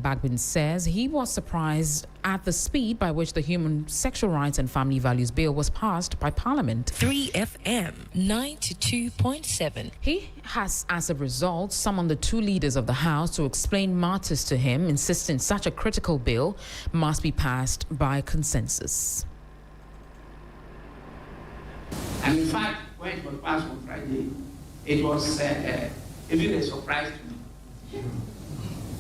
Bagbin says he was surprised at the speed by which the Human Sexual Rights and Family Values Bill was passed by Parliament. 3FM 92.7. He has, as a result, summoned the two leaders of the House to explain matters to him, insisting such a critical bill must be passed by consensus. And in fact, when it was passed on Friday, it was even a surprise to me,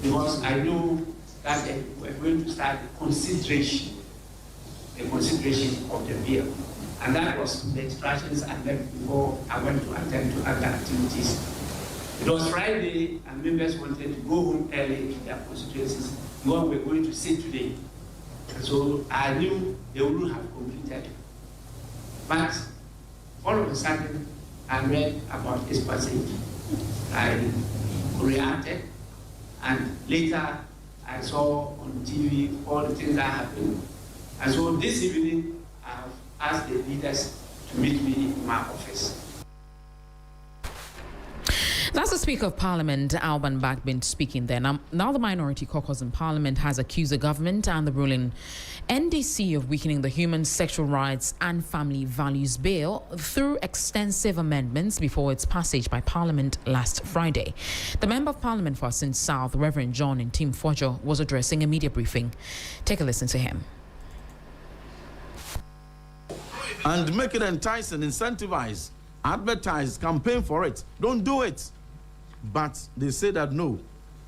because I knew that they were going to start the consideration of the bill. And that was the instructions I left before I went to attend to other activities. It was Friday, and members wanted to go home early to their constituencies because we were going to sit today. And so I knew they wouldn't have completed. But all of a sudden, I read about this passage. I reacted, and later I saw on TV all the things that happened. And so this evening, I've asked the leaders to meet me in my office. That's the Speaker of Parliament, Alban Bagbin, speaking there. Now the Minority Caucus in Parliament has accused the government and the ruling NDC of weakening the Human Sexual Rights and Family Values Bill through extensive amendments before its passage by Parliament last Friday. The Member of Parliament for Assin South, Reverend Johnnie Codjoe, was addressing a media briefing. Take a listen to him. And make it enticing, incentivize, advertise, campaign for it. Don't do it. But they say that no,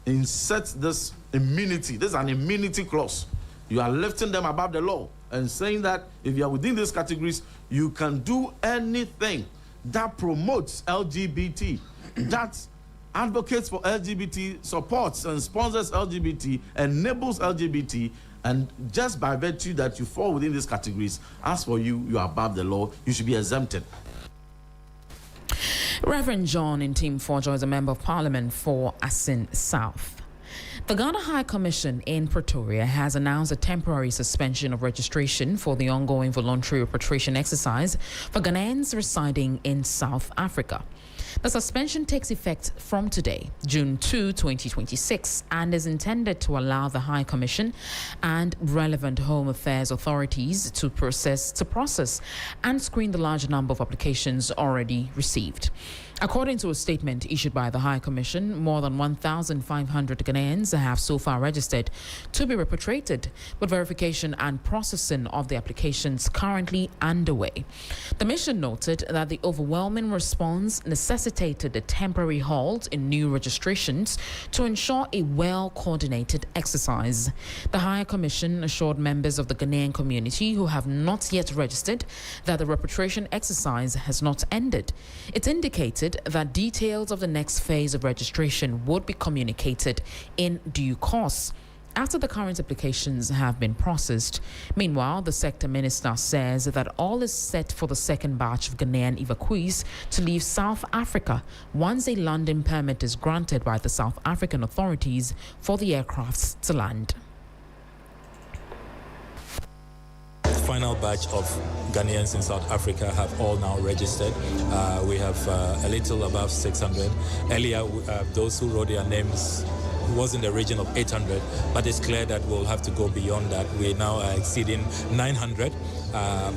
insert this immunity. This is an immunity clause. You are lifting them above the law and saying that if you are within these categories, you can do anything that promotes LGBT, that advocates for LGBT, supports and sponsors LGBT, enables LGBT, and just by virtue that you fall within these categories, as for you, you are above the law, you should be exempted. Reverend Johnnie Codjoe is a Member of Parliament for Assin South. The Ghana High Commission in Pretoria has announced a temporary suspension of registration for the ongoing voluntary repatriation exercise for Ghanaians residing in South Africa. The suspension takes effect from today, June 2, 2026, and is intended to allow the High Commission and relevant Home Affairs authorities to process and screen the large number of applications already received. According to a statement issued by the High Commission, more than 1,500 Ghanaians have so far registered to be repatriated, with verification and processing of the applications currently underway. The mission noted that the overwhelming response necessitated a temporary halt in new registrations to ensure a well-coordinated exercise. The High Commission assured members of the Ghanaian community who have not yet registered that the repatriation exercise has not ended. It indicated that details of the next phase of registration would be communicated in due course after the current applications have been processed. Meanwhile, the sector minister says that all is set for the second batch of Ghanaian evacuees to leave South Africa once a landing permit is granted by the South African authorities for the aircrafts to land. Final batch of Ghanaians in South Africa have all now registered. We have a little above 600. Earlier, those who wrote their names was in the region of 800, but it's clear that we'll have to go beyond that. We now are exceeding 900,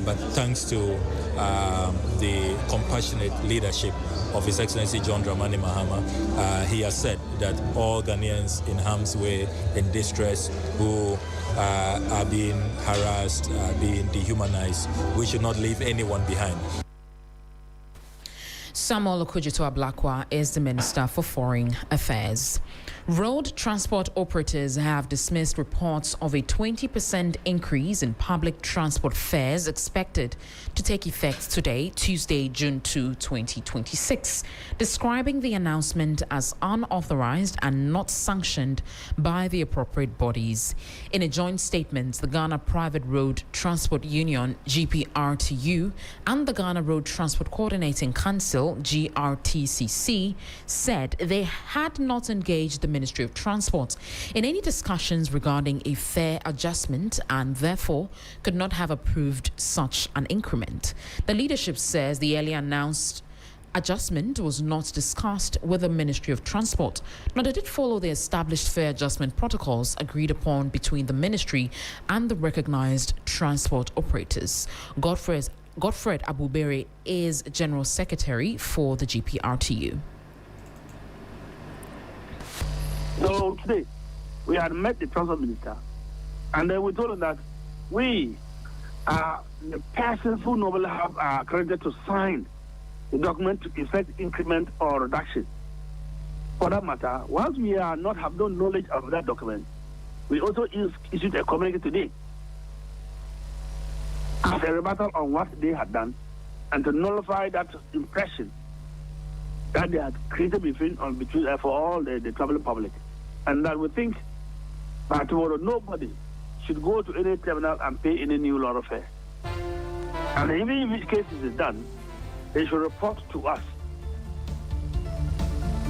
but thanks to the compassionate leadership of His Excellency John Dramani Mahama, he has said that all Ghanaians in harm's way, in distress, who are being harassed, being dehumanized, we should not leave anyone behind. Samuel Okudzeto Ablakwa is the Minister for Foreign Affairs. Road transport operators have dismissed reports of a 20% increase in public transport fares expected to take effect today, Tuesday, June 2, 2026, describing the announcement as unauthorized and not sanctioned by the appropriate bodies. In a joint statement, the Ghana Private Road Transport Union, GPRTU, and the Ghana Road Transport Coordinating Council, GRTCC, said they had not engaged the Ministry of Transport in any discussions regarding a fare adjustment and therefore could not have approved such an increment. The leadership says the earlier announced adjustment was not discussed with the Ministry of Transport, nor did it follow the established fare adjustment protocols agreed upon between the ministry and the recognized transport operators. Godfred Abubere is General Secretary for the GPRTU. So today, we had met the Transport Minister, and then we told him that we are the persons who normally have accredited to sign the document to effect increment or reduction. For that matter, once we have no knowledge of that document, we also issued a communique today as a rebuttal on what they had done and to nullify that impression that they had created for all the traveling public. And that we think by tomorrow nobody should go to any terminal and pay any new lorry fare. And even if this case is done, they should report to us.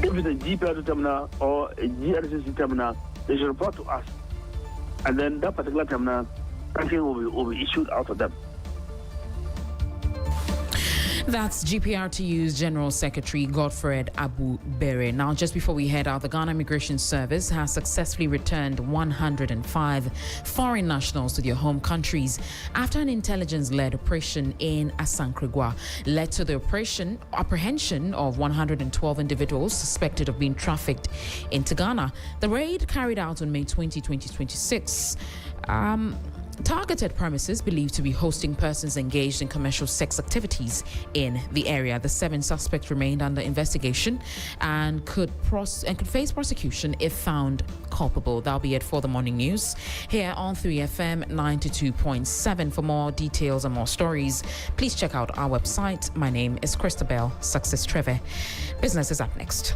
If it's a GPRT terminal or a GRCC terminal, they should report to us. And then that particular terminal, something will be issued out of them. That's GPRTU's General Secretary Godfred Abubere. Now, just before we head out, the Ghana Immigration Service has successfully returned 105 foreign nationals to their home countries after an intelligence-led operation in Asankragua led to the apprehension of 112 individuals suspected of being trafficked into Ghana. The raid, carried out on May 20, 2026, targeted premises believed to be hosting persons engaged in commercial sex activities in the area. The 7 suspects remained under investigation and could face prosecution if found culpable. That'll be it for the morning news here on 3FM 92.7. For more details and more stories, please check out our website. My name is Christabel Success Trevor. Business is up next.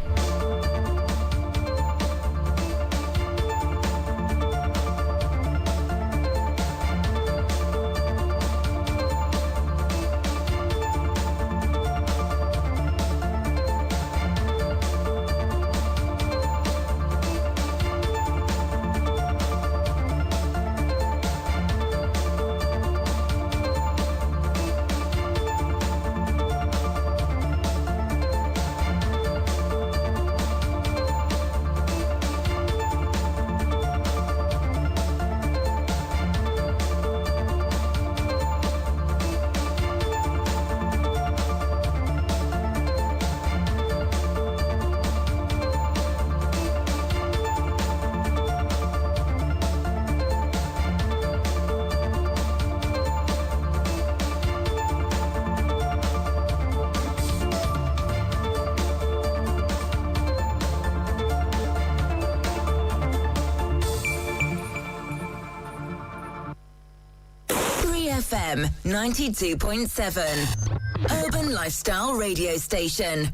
FM 92.7, Urban Lifestyle Radio Station.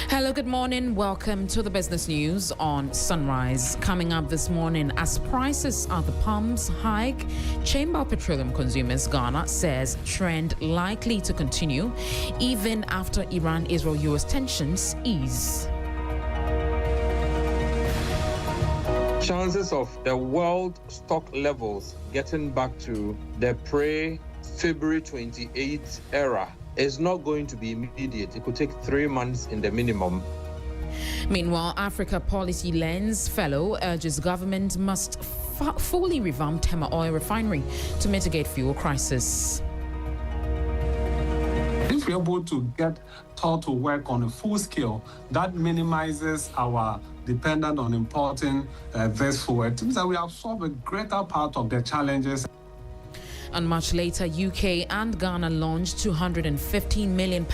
Hello, good morning. Welcome to the business news on Sunrise. Coming up this morning, as prices at the pumps hike, Chamber of Petroleum Consumers Ghana says trend likely to continue even after Iran-Israel-US tensions ease. Chances of the world stock levels getting back to the pre-February 28 era is not going to be immediate. It could take 3 months in the minimum. Meanwhile, Africa Policy Lens Fellow urges government must fully revamp Tema Oil Refinery to mitigate fuel crisis. If we're able to get TOR to work on a full scale, that minimizes our dependence on importing this fuel. It means that we have solved a greater part of the challenges. And much later, UK and Ghana launched £215 million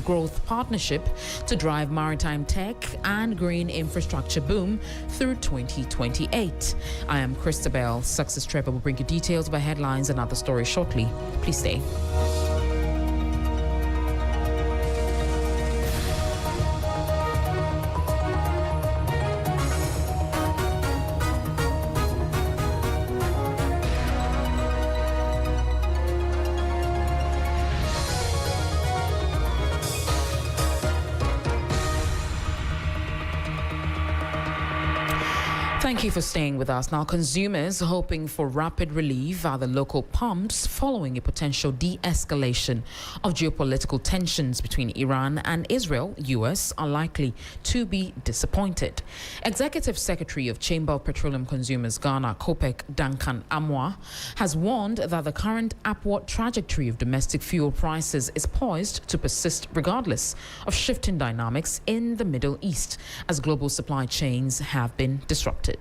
growth partnership to drive maritime tech and green infrastructure boom through 2028. I am Christabel Success Trevor. Will bring you details of our headlines and other stories shortly. Please stay. Thank you for staying with us. Now, consumers hoping for rapid relief at the local pumps following a potential de-escalation of geopolitical tensions between Iran and Israel, US, are likely to be disappointed. Executive Secretary of Chamber of Petroleum Consumers Ghana, COPEC, Duncan Amwa, has warned that the current upward trajectory of domestic fuel prices is poised to persist regardless of shifting dynamics in the Middle East as global supply chains have been disrupted.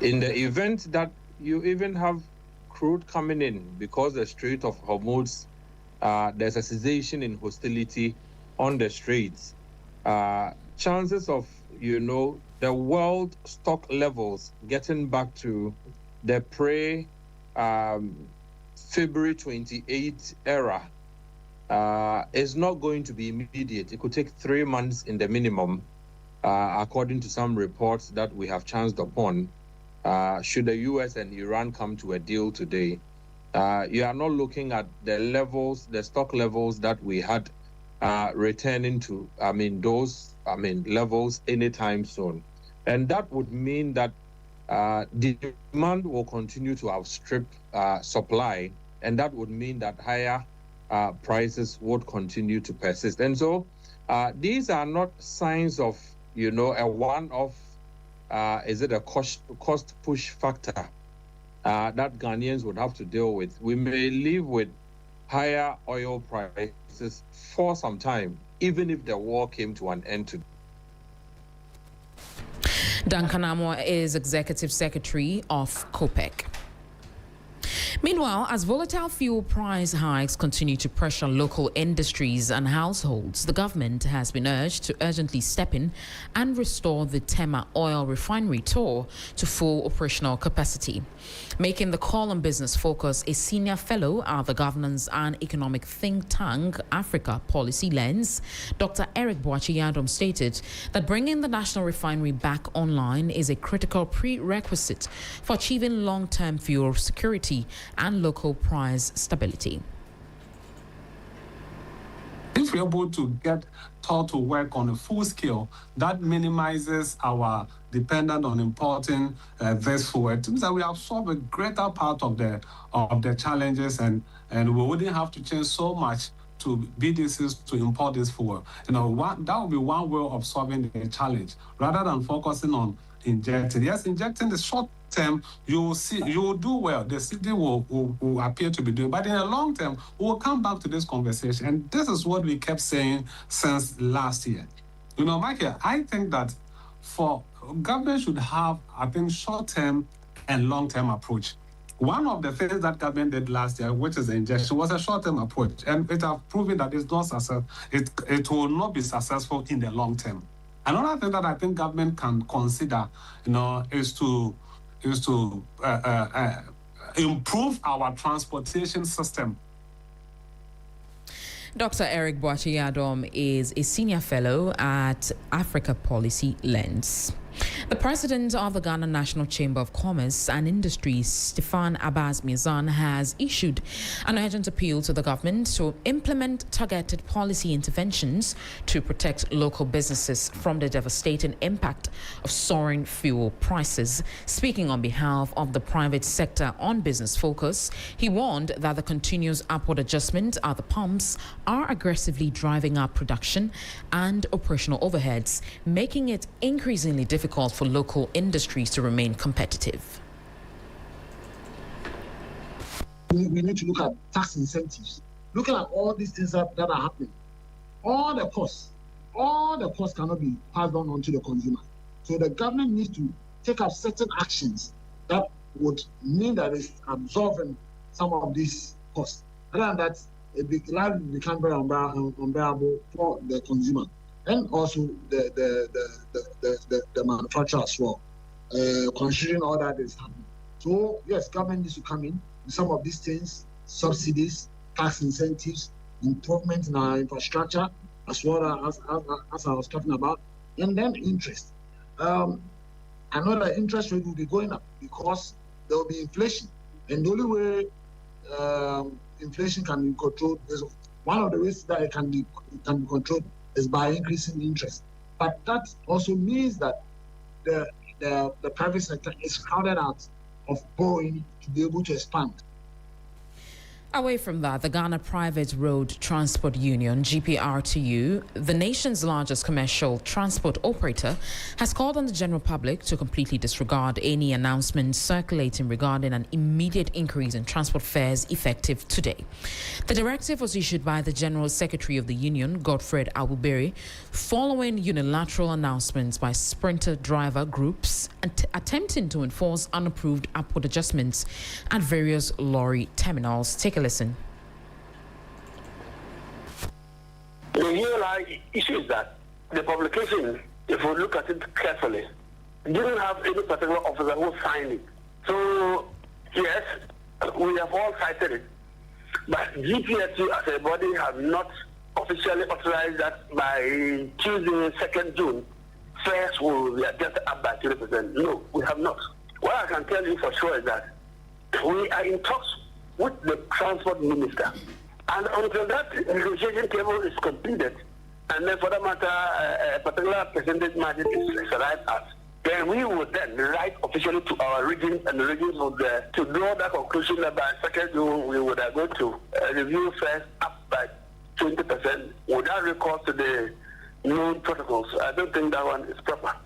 In the event that you even have crude coming in because the Strait of Hormuz, there's a cessation in hostility on the straits, chances of, the world stock levels getting back to the pre-February 28 era is not going to be immediate. It could take 3 months in the minimum, according to some reports that we have chanced upon. Should the US and Iran come to a deal today, you are not looking at the levels, the stock levels that we had returning to, those levels anytime soon. And that would mean that demand will continue to outstrip supply, and that would mean that higher prices would continue to persist. And so these are not signs of, a one-off, is it a cost push factor that Ghanaians would have to deal with. We may live with higher oil prices for some time, even if the war came to an end today. Duncan Amwa is Executive Secretary of COPEC. Meanwhile, as volatile fuel price hikes continue to pressure local industries and households, the government has been urged to urgently step in and restore the Tema oil refinery tour to full operational capacity. Making the call on business focus, a senior fellow at the governance and economic think tank Africa Policy Lens, Dr. Eric Boachi-Yadom stated that bringing the national refinery back online is a critical prerequisite for achieving long-term fuel security and local price stability. If we're able to get TOR to work on a full scale, that minimizes our dependence on importing this fuel. It means that we have solved a greater part of the challenges, and we wouldn't have to change so much to BDCs to import this fuel. That would be one way of solving the challenge, rather than focusing on injecting. Yes, injecting the short term, you will do well. The city will appear to be doing. But in the long term, we will come back to this conversation. And this is what we kept saying since last year. Michael, I think that for government should have, short-term and long-term approach. One of the things that government did last year, which is the injection, was a short-term approach. And it has proven that it's not successful. It will not be successful in the long term. Another thing that I think government can consider, is to improve our transportation system. Dr. Eric Boachi-Yadom is a senior fellow at Africa Policy Lens. The president of the Ghana National Chamber of Commerce and Industry, Stefan Abbas Mizan, has issued an urgent appeal to the government to implement targeted policy interventions to protect local businesses from the devastating impact of soaring fuel prices. Speaking on behalf of the private sector on Business Focus, he warned that the continuous upward adjustment at the pumps are aggressively driving up production and operational overheads, making it increasingly difficult for local industries to remain competitive. We need to look at tax incentives, looking at all these things that are happening. All the costs cannot be passed on to the consumer. So the government needs to take up certain actions that would mean that it's absorbing some of these costs. Other than that, it becomes very unbearable for the consumer and also the manufacturer as well, considering all that is happening. So yes, government needs to come in with some of these things, subsidies, tax incentives, improvement in our infrastructure, as well as I was talking about, and then interest. I know that interest rate will be going up because there will be inflation, and the only way inflation can be controlled is one of the ways that it can be controlled is by increasing interest. But that also means that the private sector is crowded out of borrowing to be able to expand. Away from that, the Ghana Private Road Transport Union, GPRTU, the nation's largest commercial transport operator, has called on the general public to completely disregard any announcements circulating regarding an immediate increase in transport fares effective today. The directive was issued by the General Secretary of the Union, Godfred Abubere, following unilateral announcements by sprinter driver groups attempting to enforce unapproved upward adjustments at various lorry terminals. Take a listen. The real issue is that the publication, if we look at it carefully, didn't have any particular officer who signed it. So, yes, we have all cited it, but GPSU as a body have not officially authorized that by Tuesday, 2nd June, fares will be adjusted up by 30%. No, we have not. What I can tell you for sure is that we are in talks with the transport minister, and until that negotiation table is completed, and then for that matter, a particular percentage margin is arrived at, then we will then write officially to our regions, and the regions would to draw that conclusion that by 2nd June we would go to review fares up by 20% without recourse to the known protocols. I don't think that one is proper.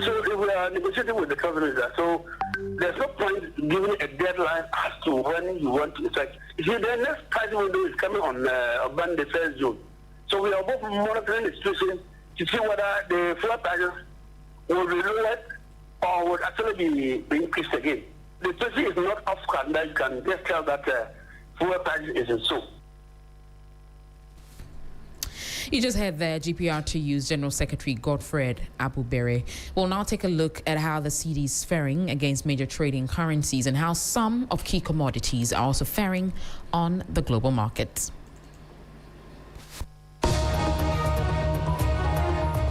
So we are negotiating with the government, so there's no point giving a deadline as to when you want to effect. You see, the next price window is coming on the 1st June. So we are both monitoring the situation to see whether the fuel prices will be lowered or will actually be increased again. The situation is not off camp that you can just tell that fuel prices is in so. You just heard there GPRTU's General Secretary Godfred Abubere. We'll now take a look at how the cedi is faring against major trading currencies and how some of key commodities are also faring on the global markets.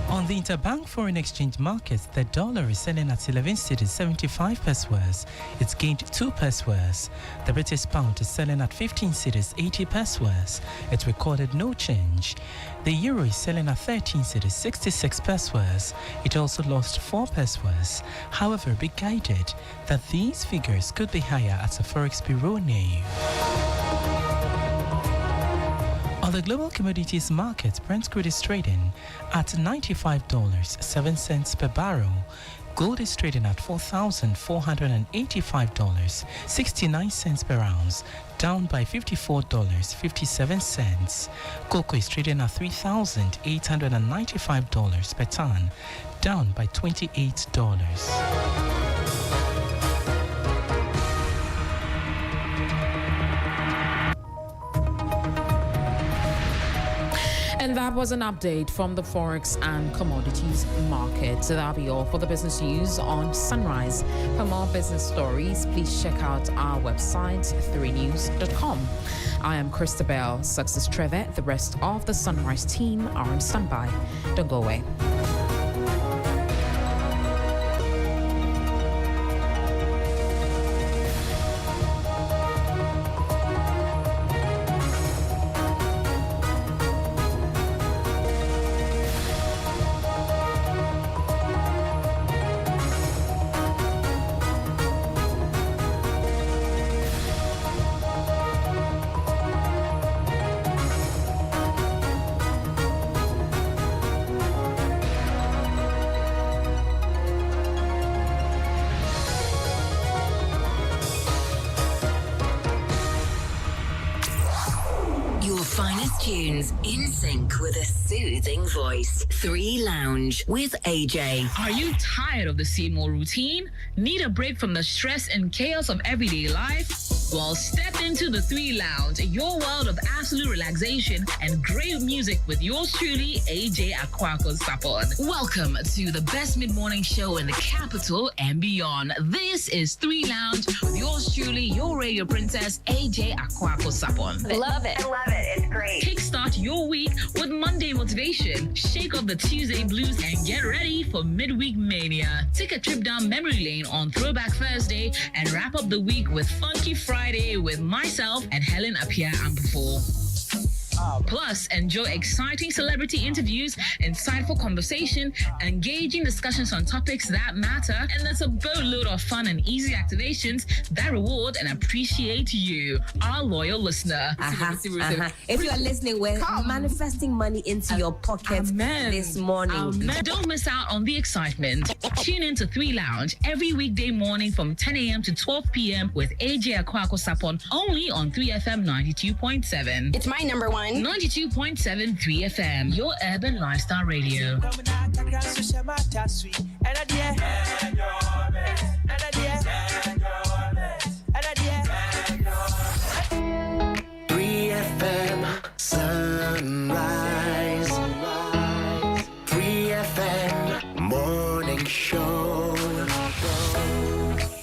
On the interbank foreign exchange markets, the dollar is selling at 11 cedis 75 pence worse. It's gained 2 pence worse. The British pound is selling at 15 cedis 80 pence worse. It recorded no change. The euro is selling at 13 cedis 66 pence worse. It also lost 4 pence worse. However, be guided that these figures could be higher at the Forex Bureau near you. On the global commodities market, Brent crude is trading at $95.07 per barrel. Gold is trading at $4,485.69 per ounce, down by $54.57. Cocoa is trading at $3,895 per ton, down by $28. And that was an update from the Forex and Commodities market. So that'll be all for the business news on Sunrise. For more business stories, please check out our website, 3news.com. I am Christabel Success Trevor. The rest of the Sunrise team are on standby. Don't go away. Tunes in sync with a soothing voice. 3 Lounge with AJ. Are you tired of the same old routine? Need a break from the stress and chaos of everyday life? Well, step into the 3 Lounge, your world of absolute relaxation and great music with yours truly, AJ Akwako Sapon. Welcome to the best mid-morning show in the capital and beyond. This is 3 Lounge with yours truly, your radio princess, AJ Akwako Sapon. Love it. I love it. It's great. Kickstart your week with Monday motivation, shake off the Tuesday blues, and get ready for midweek mania. Take a trip down memory lane on Throwback Thursday and wrap up the week with Funky Friday with myself and Helen Apia Ampufo. Plus, enjoy exciting celebrity interviews, insightful conversation, engaging discussions on topics that matter, and there's a boatload of fun and easy activations that reward and appreciate you, our loyal listener. If you are listening, we're manifesting money into your pocket this morning. Don't miss out on the excitement. Tune in to 3 Lounge every weekday morning from 10 a.m. to 12 p.m. with AJ Akwako Sapon, only on 3FM 92.7. It's my number one. 92.7 3FM, your urban lifestyle radio. 3FM Sunrise. 3FM Morning Show.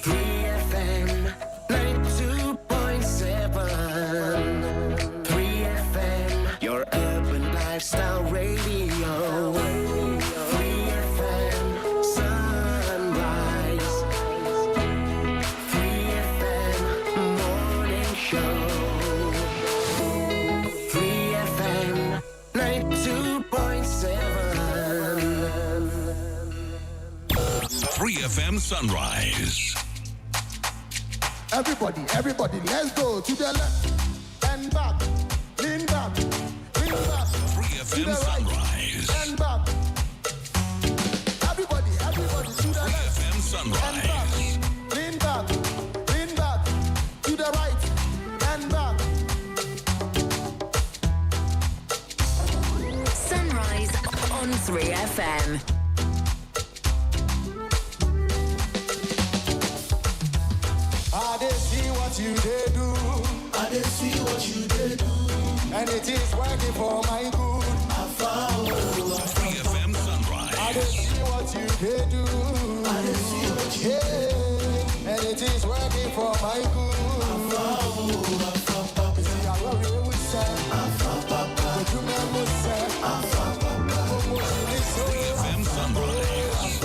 3FM 92.7. 3FM, your urban lifestyle radio. 3FM Sunrise. 3FM Morning Show. 3FM 92.7. 3FM Sunrise. Everybody, let's go to the left, bend back, lean back, lean back. 3FM Sunrise. Bend back. Everybody, to the left. 3FM Sunrise. Lean back, to the right, bend back. Sunrise on 3FM. I did see what you did do. And it is working for my good. 3FM Sunrise. I did see what you did do. Yeah. And it is working for my good. See, I love you, sir. But you never said. 3FM Sunrise.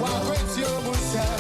Why great you, sir?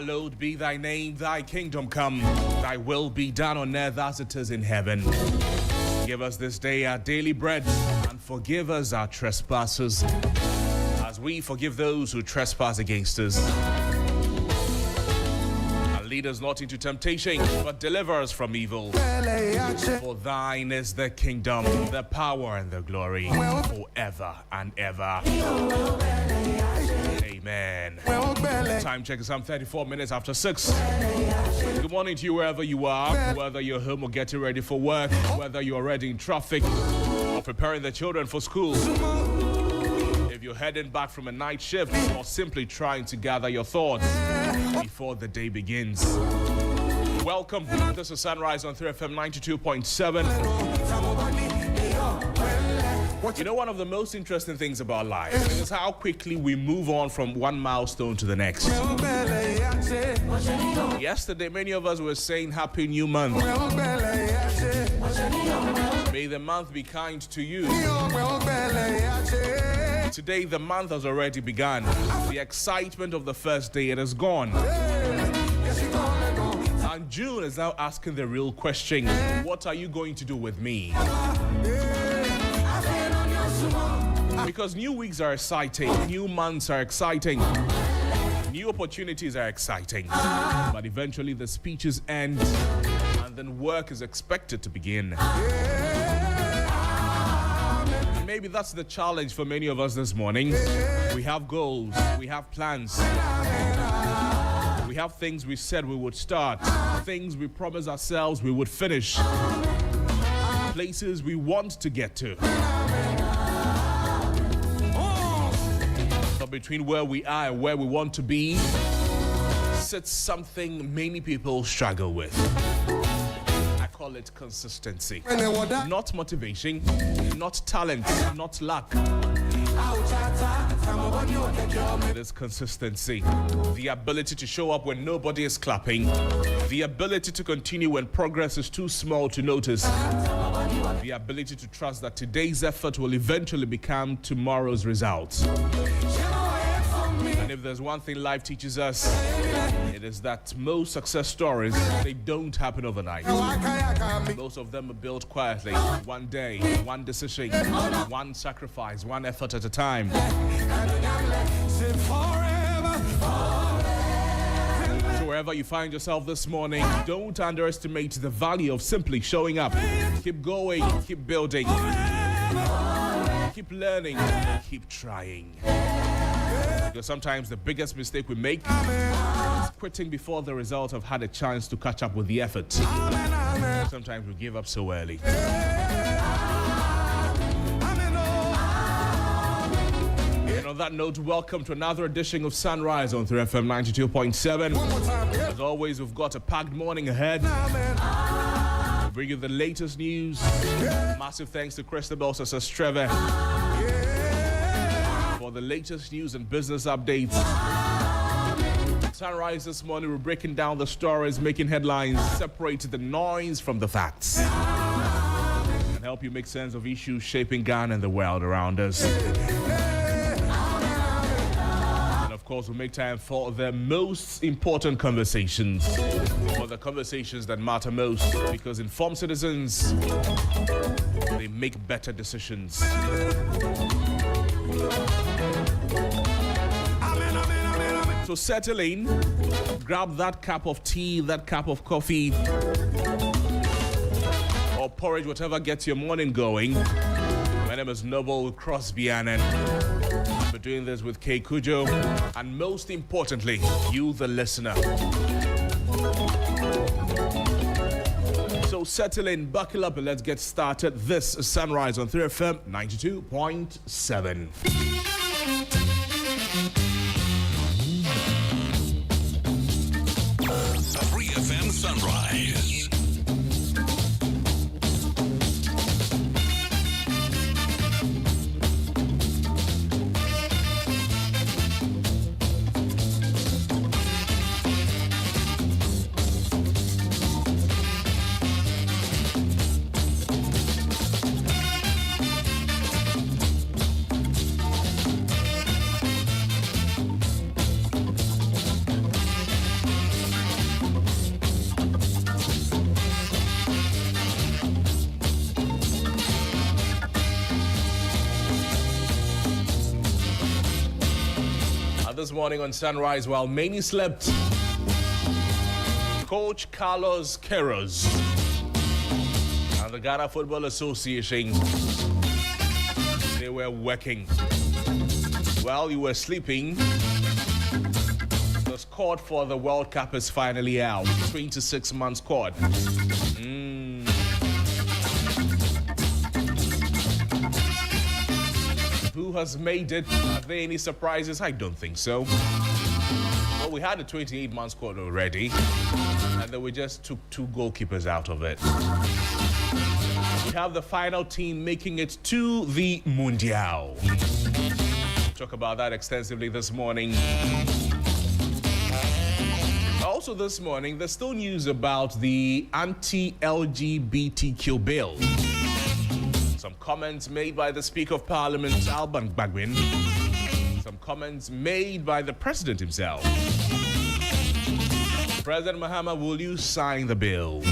Hallowed be thy name, thy kingdom come, thy will be done on earth as it is in heaven. Give us this day our daily bread, and forgive us our trespasses, as we forgive those who trespass against us. And lead us not into temptation, but deliver us from evil. For thine is the kingdom, the power, and the glory, forever and ever. Amen. Time check is some 34 minutes after 6. Good morning to you wherever you are, whether you're home or getting ready for work, whether you're already in traffic or preparing the children for school. If you're heading back from a night shift or simply trying to gather your thoughts before the day begins. Welcome. This is Sunrise on 3FM 92.7. You know, one of the most interesting things about life is how quickly we move on from one milestone to the next. Yesterday, many of us were saying Happy New Month. May the month be kind to you. Today, the month has already begun. The excitement of the first day, it is gone. And June is now asking the real question, what are you going to do with me? Because new weeks are exciting, new months are exciting, new opportunities are exciting. But eventually the speeches end and then work is expected to begin. And maybe that's the challenge for many of us this morning. We have goals, we have plans. We have things we said we would start, things we promised ourselves we would finish, places we want to get to. But between where we are and where we want to be sits something many people struggle with. I call it consistency. Not motivation, not talent, not luck. It is consistency. The ability to show up when nobody is clapping. The ability to continue when progress is too small to notice. The ability to trust that today's effort will eventually become tomorrow's results. And if there's one thing life teaches us, it is that most success stories, they don't happen overnight. Most of them are built quietly, one day, one decision, one sacrifice, one effort at a time. So wherever you find yourself this morning, don't underestimate the value of simply showing up. Keep going, keep building, keep learning, keep trying. Because sometimes the biggest mistake we make is quitting before the results have had a chance to catch up with the effort. Sometimes we give up so early. And on that note, welcome to another edition of Sunrise on 3FM 92.7. As always, we've got a packed morning ahead. We'll bring you the latest news. Massive thanks to Cristobal Sastreve for the latest news and business updates. Sunrise this morning, we're breaking down the stories, making headlines, separating the noise from the facts, and help you make sense of issues shaping Ghana and the world around us. And of course, we'll make time for the most important conversations, for the conversations that matter most, because informed citizens, they make better decisions. So settle in, grab that cup of tea, that cup of coffee, or porridge, whatever gets your morning going. My name is Noble Crosby Annan. We're doing this with Codjoe, and most importantly, you the listener. So settle in, buckle up, and let's get started. This is Sunrise on 3FM 92.7. 3FM Sunrise. this morning on Sunrise while many slept. Coach Carlos Queiroz and the Ghana Football Association, they were working. While you were sleeping, the squad for the World Cup is finally out. 26-man squad. Who has made it? Are there any surprises? I don't think so. Well, we had a 28-man squad already, and then we just took 2 goalkeepers out of it. We have the final team making it to the Mundial. We'll talk about that extensively this morning. Also this morning, there's still news about the anti-LGBTQ bill. Some comments made by the Speaker of Parliament, Alban Bagwin. Some comments made by the President himself. President Mahama, will you sign the bill?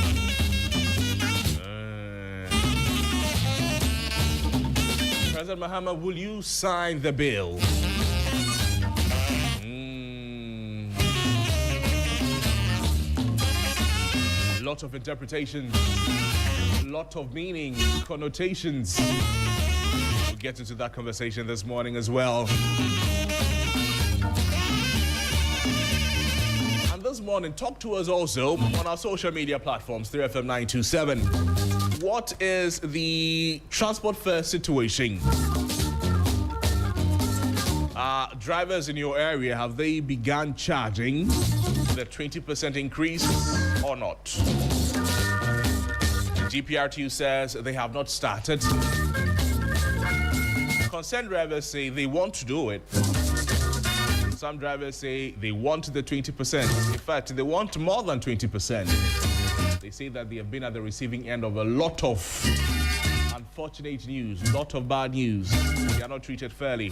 President Mahama, will you sign the bill? Lot of interpretations, lot of meaning, connotations. We'll get into that conversation this morning as well. And this morning, talk to us also on our social media platforms, 3FM927. What is the transport fare situation? Drivers in your area, have they begun charging the 20% increase or not? GPRTU says they have not started. Concerned drivers say they want to do it. Some drivers say they want the 20%. In fact, they want more than 20%. They say that they have been at the receiving end of a lot of unfortunate news, a lot of bad news. They are not treated fairly.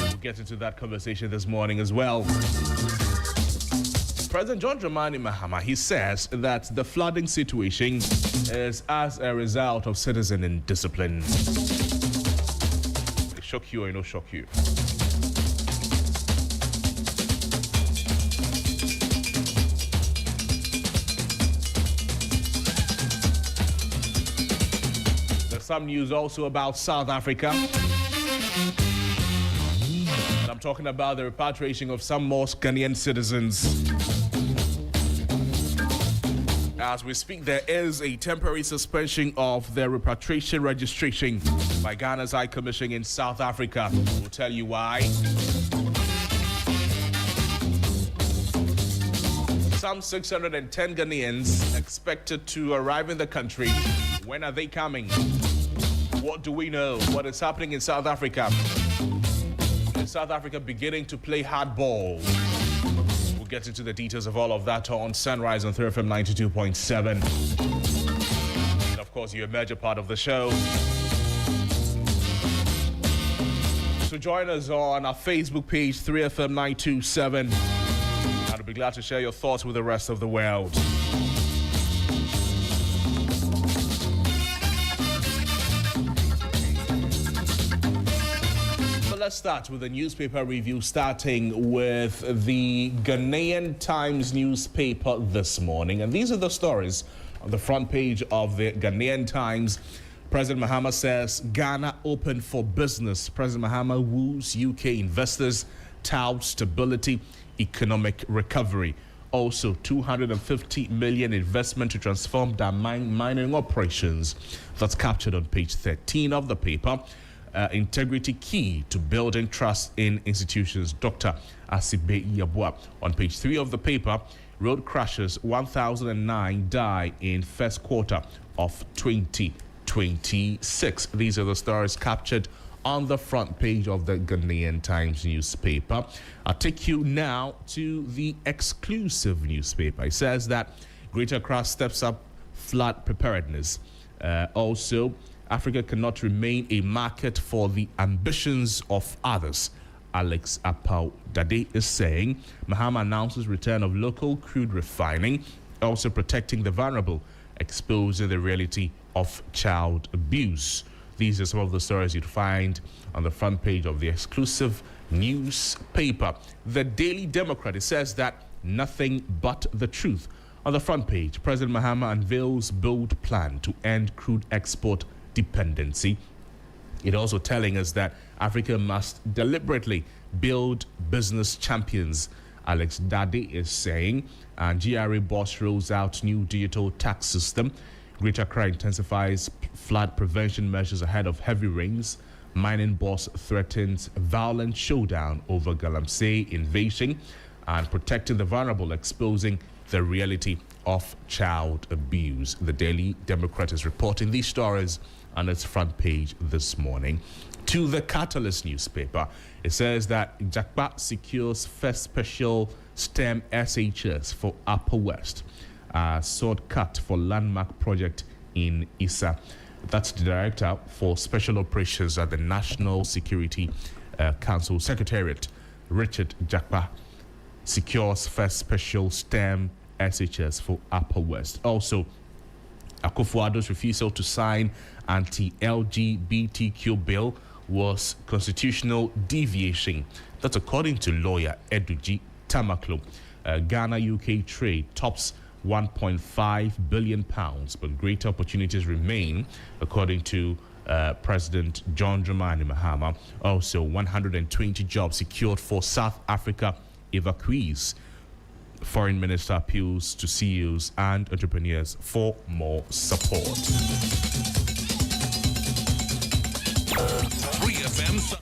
We'll get into that conversation this morning as well. President John Dramani Mahama, he says that the flooding situation is as a result of citizen indiscipline. They shock you or no shock you? There's some news also about South Africa. And I'm talking about the repatriation of some most Ghanaian citizens. As we speak, there is a temporary suspension of their repatriation registration by Ghana's High Commission in South Africa. We'll tell you why. Some 610 Ghanaians expected to arrive in the country. When are they coming? What do we know? What is happening in South Africa? Is South Africa beginning to play hardball? We'll get into the details of all of that on Sunrise on 3FM 92.7. And of course, you're a major part of the show. So join us on our Facebook page, 3FM 927. I'll be glad to share your thoughts with the rest of the world. Let's start with a newspaper review, starting with the Ghanaian Times newspaper this morning. And these are the stories on the front page of the Ghanaian Times. President Mahama says Ghana open for business. President Mahama woos UK investors, touts stability, economic recovery. Also, 250 million investment to transform their mining operations. That's captured on page 13 of the paper. Integrity key to building trust in institutions. Dr. Asibe Yabua. On page 3 of the paper, road crashes 1,009 die in first quarter of 2026. These are the stories captured on the front page of the Ghanaian Times newspaper. I'll take you now to the exclusive newspaper. It says that Greater Accra steps up flood preparedness. Also, Africa cannot remain a market for the ambitions of others. Alex Apau Dade is saying. Mahama announces return of local crude refining, also protecting the vulnerable, exposing the reality of child abuse. These are some of the stories you'd find on the front page of the exclusive newspaper. The Daily Democrat, it says that nothing but the truth. On the front page, President Mahama unveils bold plan to end crude export dependency. It also telling us that Africa must deliberately build business champions, Alex Dade is saying. And GRA boss rolls out new digital tax system. Greater Accra intensifies flood prevention measures ahead of heavy rains. Mining boss threatens violent showdown over Galamsey invasion. And protecting the vulnerable, exposing the reality of child abuse. The Daily Democrat is reporting these stories on its front page this morning. To the Catalyst newspaper, it says that Jakpa secures first special STEM SHS for Upper West. Sword cut for landmark project in Issa. That's the director for special operations at the National Security Council Secretariat, Richard Jakpa, secures first special STEM SHS for Upper West. Also, Akufo-Addo's refusal to sign anti-LGBTQ bill was constitutional deviation. That's according to lawyer Eduji Tamaklo. Ghana-UK trade tops £1.5 billion, but greater opportunities remain, according to President John Dramani Mahama. Also, 120 jobs secured for South Africa evacuees. Foreign Minister appeals to CEOs and entrepreneurs for more support. 3FM.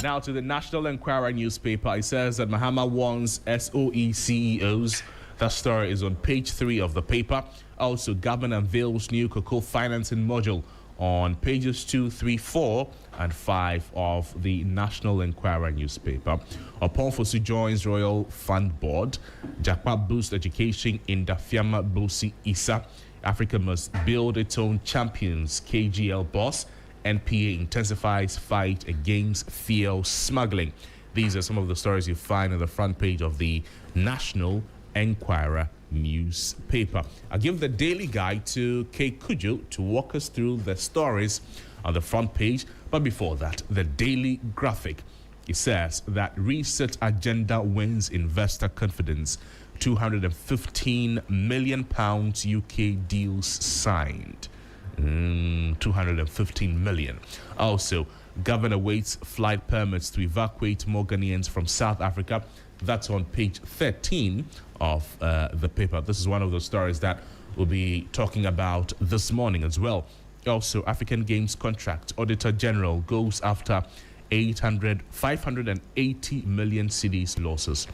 Now to the National Enquirer newspaper. It says that Mahama warns SOE CEOs. That story is on page 3 of the paper. Also, government unveils new cocoa financing module on pages 2, 3, 4, and 5 of the National Enquirer newspaper. Oponfosu joins Royal Fund Board. Jakpa boosts education in Dafiama Bosi Issa. Africa must build its own champions. KGL boss. NPA intensifies fight against fuel smuggling. These are some of the stories you find on the front page of the National Enquirer newspaper. I'll give the daily guide to Codjoe to walk us through the stories on the front page. But before that, the daily graphic. It says that reset agenda wins investor confidence. £215 million UK deals signed. 215 million. Also, governor waits flight permits to evacuate more Ghanaians from South Africa. That's on page 13 of the paper. This is one of the stories that we'll be talking about this morning as well. Also, African Games contract. Auditor General goes after 580 million cedis losses.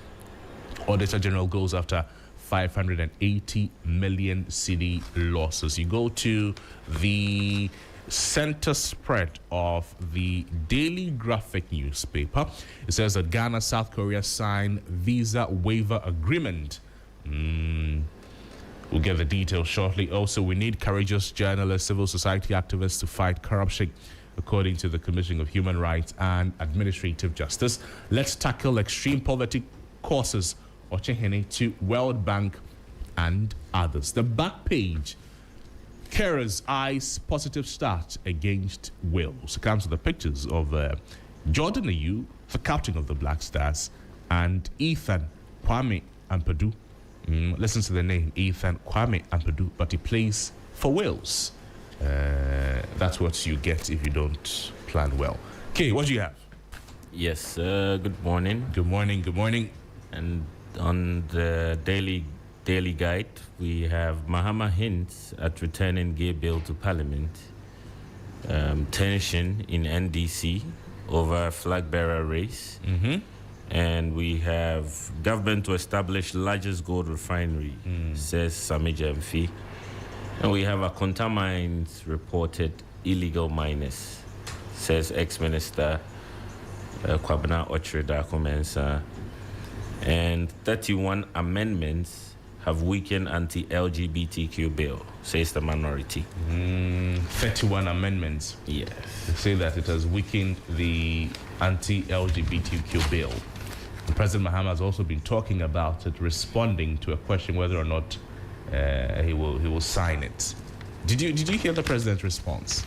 Auditor General goes after 580 million cedi losses. You go to the center spread of the Daily Graphic newspaper. It says that Ghana, South Korea sign visa waiver agreement. We'll get the details shortly. Also, we need courageous journalists, civil society activists to fight corruption, according to the Commission of Human Rights and Administrative Justice. Let's tackle extreme poverty causes. Ochehene to World Bank and others. The back page, Kera's eyes positive start against Wales. It comes with the pictures of Jordan Ayew, the captain of the Black Stars, and Ethan Kwame Ampadu. Listen to the name, Ethan Kwame Ampadu, but he plays for Wales. That's what you get if you don't plan well. Okay, what do you have? Yes, good morning. Good morning, good morning. And on the daily guide, we have Mahama hints at returning gay bill to Parliament. Tension in NDC over flag bearer race. And we have government to establish largest gold refinery, says Samija Mfi. And we have Akonta Mines reported illegal miners, says ex-minister Kwabena Ochreda Komensa. And 31 amendments have weakened anti-LGBTQ bill, says the minority. 31 amendments. Yes. They say that it has weakened the anti-LGBTQ bill. And President Mahama has also been talking about it, responding to a question whether or not he will sign it. Did you hear the president's response?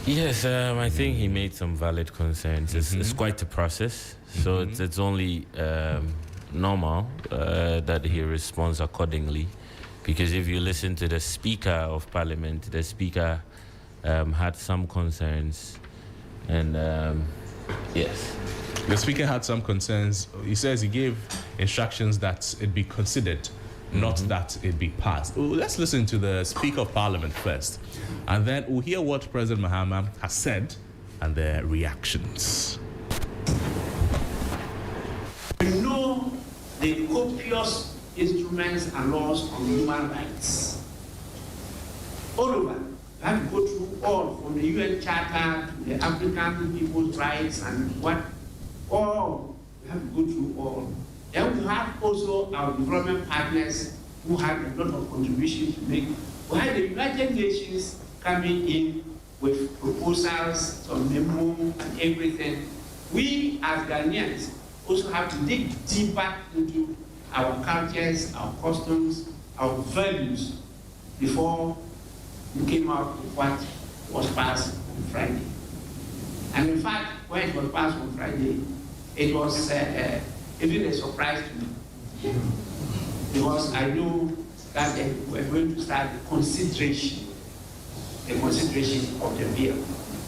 Yes, I think he made some valid concerns. It's quite a process, so it's only normal that he responds accordingly. Because if you listen to the Speaker of Parliament, the Speaker had some concerns, and yes. The Speaker had some concerns. He says he gave instructions that it be considered, not that it be passed. Let's listen to the Speaker of Parliament first, and then we'll hear what President Mahama has said and their reactions. We know the copious instruments and laws on human rights. All over, we have to go through all, from the UN Charter to the African People's Rights and what, all, we have to go through all. Then we have also our development partners who have a lot of contribution to make. We have the United Nations coming in with proposals on memo and everything. We as Ghanaians also have to dig deeper into our cultures, our customs, our values before we came out with what was passed on Friday. And in fact, when it was passed on Friday, it was even a surprise to me, because I knew that they were going to start the consideration of the bill.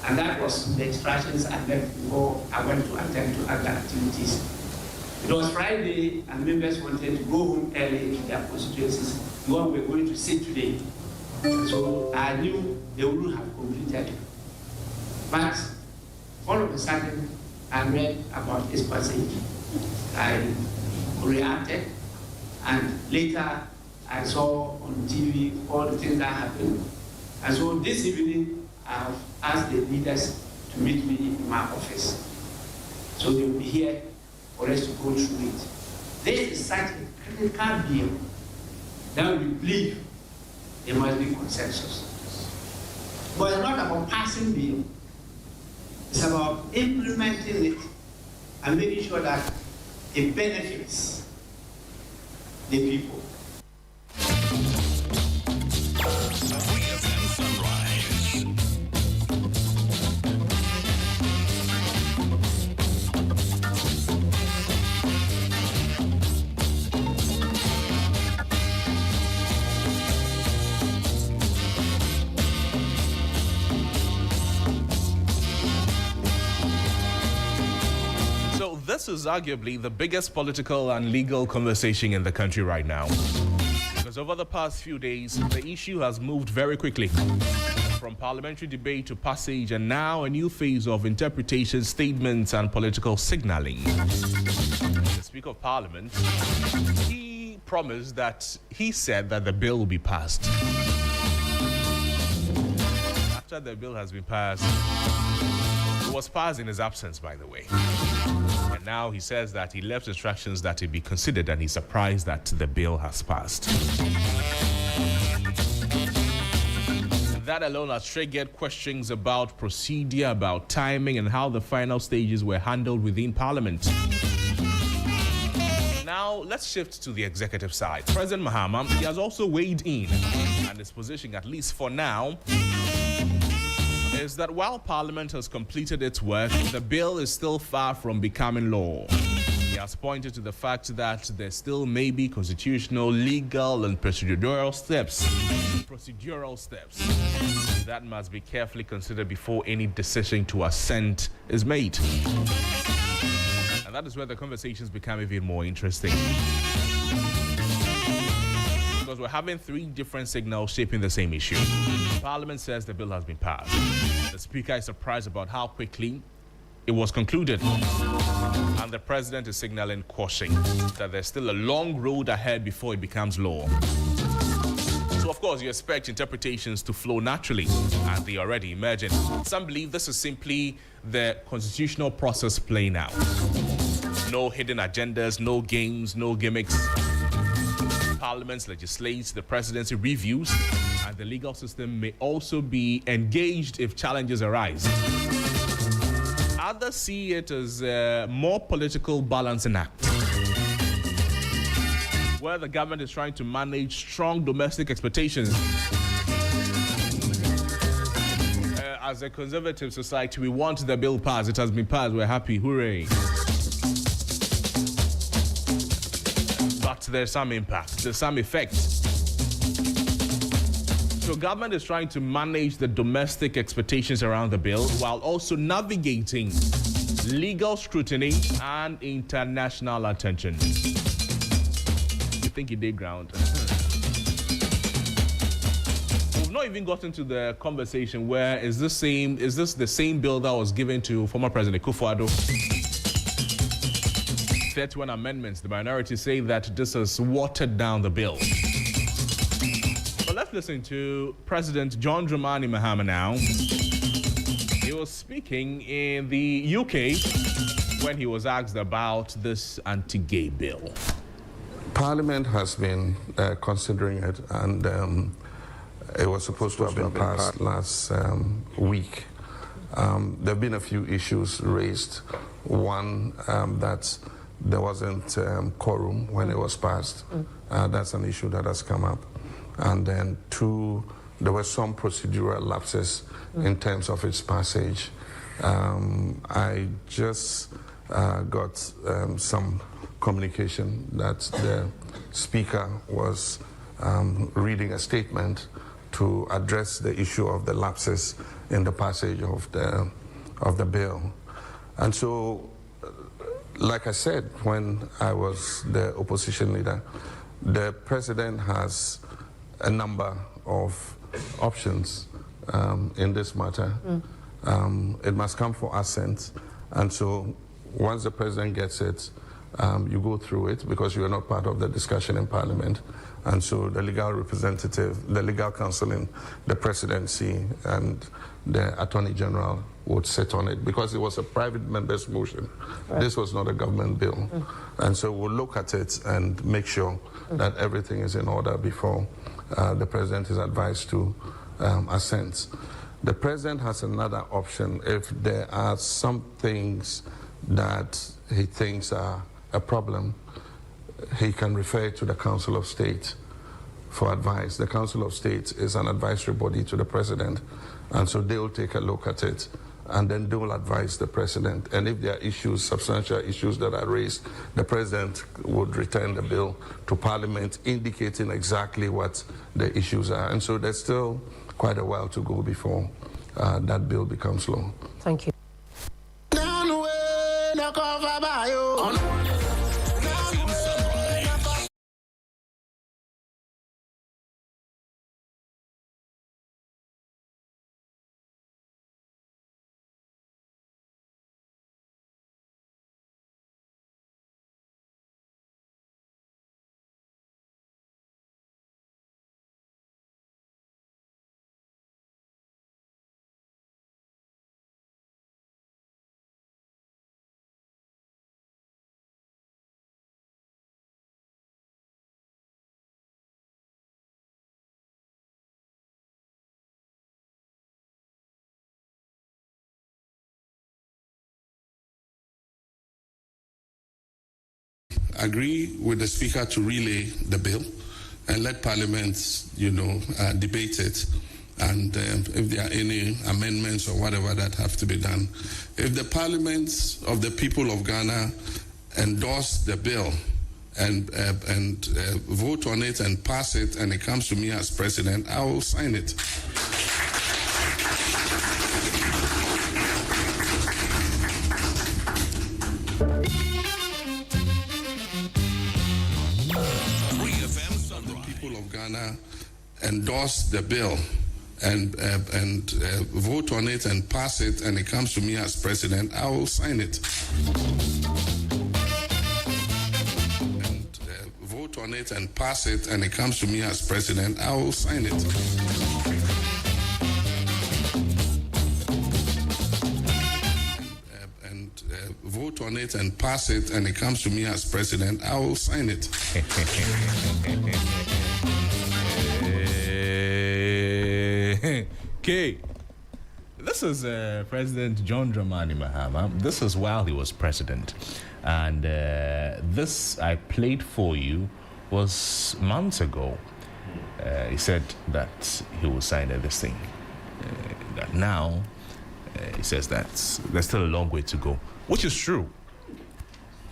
And that was the instructions I left before I went to attend to other activities. It was Friday, and members wanted to go home early to their constituencies, what we're going to see today. So I knew they wouldn't have completed it. But all of a sudden, I read about this passage. I reacted, and later I saw on TV all the things that happened. And so this evening, I've asked the leaders to meet me in my office. So they will be here for us to go through it. This is such a critical bill that we believe there must be consensus. But it's not about passing bill. It's about implementing it and making sure that it benefits the people. This is arguably the biggest political and legal conversation in the country right now. Because over the past few days, the issue has moved very quickly. From parliamentary debate to passage, and now a new phase of interpretation, statements, and political signaling. The Speaker of Parliament, he promised that he said that the bill will be passed. After the bill has been passed, it was passed in his absence, by the way. And now he says that he left instructions that it be considered, and he's surprised that the bill has passed. That alone has triggered questions about procedure, about timing, and how the final stages were handled within Parliament. Now, let's shift to the executive side. President Mahama, he has also weighed in, and his position, at least for now, is that while Parliament has completed its work, the bill is still far from becoming law. He has pointed to the fact that there still may be constitutional, legal, and procedural steps that must be carefully considered before any decision to assent is made. And that is where the conversations become even more interesting. Because we're having three different signals shaping the same issue. Parliament says the bill has been passed. The Speaker is surprised about how quickly it was concluded. And the President is signaling caution that there's still a long road ahead before it becomes law. So, of course, you expect interpretations to flow naturally, and they are already emerging. Some believe this is simply the constitutional process playing out. No hidden agendas, no games, no gimmicks. Parliament legislates, the presidency reviews, and the legal system may also be engaged if challenges arise. Others see it as a more political balancing act, where the government is trying to manage strong domestic expectations as a conservative society, we want the bill passed. It has been passed. We're happy. Hooray. But there's some impact. There's some effect. So government is trying to manage the domestic expectations around the bill while also navigating legal scrutiny and international attention. You think you did ground? We've not even gotten to the conversation where is this the same bill that was given to former President Akufo-Addo? 31 amendments. The minority say that this has watered down the bill. But let's listen to President John Dramani Mahama now. He was speaking in the UK when he was asked about this anti-gay bill. Parliament has been considering it, and it was supposed to have been passed last week. There have been a few issues raised. One, that there wasn't quorum when it was passed. That's an issue that has come up. And then two, there were some procedural lapses in terms of its passage. I just got some communication that the Speaker was reading a statement to address the issue of the lapses in the passage of the bill. And so, like I said, when I was the opposition leader, the President has a number of options in this matter. It must come for assent, and so once the President gets it, you go through it because you are not part of the discussion in Parliament, and so the legal representative, the legal counsel in the Presidency and the Attorney General would sit on it because it was a private member's motion. Right. This was not a government bill. And so we'll look at it and make sure that everything is in order before the President is advised to assent. The President has another option if there are some things that he thinks are a problem. He can refer to the Council of State for advice. The Council of State is an advisory body to the President, and so they will take a look at it, and then they will advise the President. And if there are issues, substantial issues that are raised, the President would return the bill to Parliament, indicating exactly what the issues are. And so there's still quite a while to go before that bill becomes law. Thank you. Agree with the Speaker to relay the bill and let Parliament, debate it. And if there are any amendments or whatever that have to be done. If the Parliament of the people of Ghana endorse the bill and vote on it and pass it, and it comes to me as President, I will sign it. Endorse the bill and vote on it and pass it, and it comes to me as President, I will sign it. And vote on it and pass it, and it comes to me as President, I will sign it. And vote on it and pass it, and it comes to me as President, I will sign it. Okay, this is President John Dramani Mahama. This is while he was president, and this I played for you was months ago. He said that he will sign this thing. That now He says that there's still a long way to go, which is true.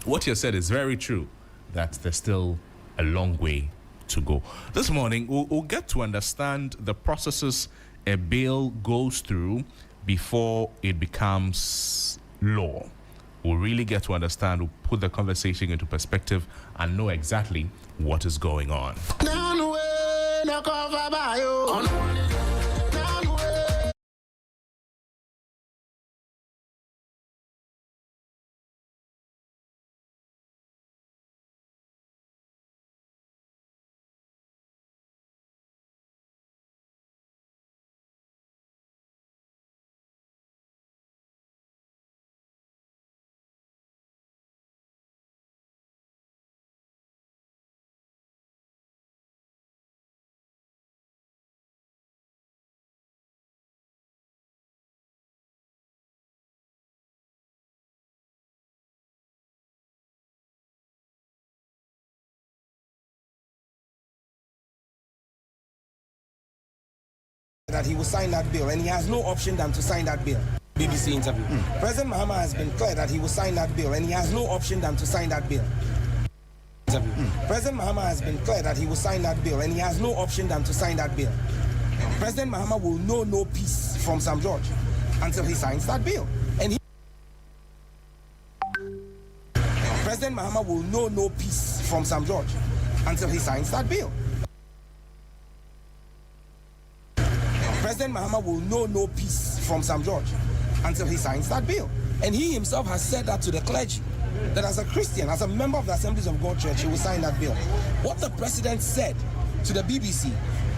What you said is very true, that there's still a long way to go. This morning, we'll get to understand the processes a bill goes through before it becomes law. We'll really get to understand, we'll put the conversation into perspective and know exactly what is going on. That he will sign that bill, and he has no option than to sign that bill. BBC interview. President Mahama has been clear that he will sign that bill, and he has no option than to sign that bill. Interview. President Mahama has been clear that he will sign that bill, and he has no option than to sign that bill. President Mahama will know no peace from Sam George until he signs that bill. And President Mahama will know no peace from Sam George until he signs that bill. President Mahama will know no peace from Sam George until he signs that bill. And he himself has said that to the clergy, that as a Christian, as a member of the Assemblies of God Church, he will sign that bill. What the president said to the BBC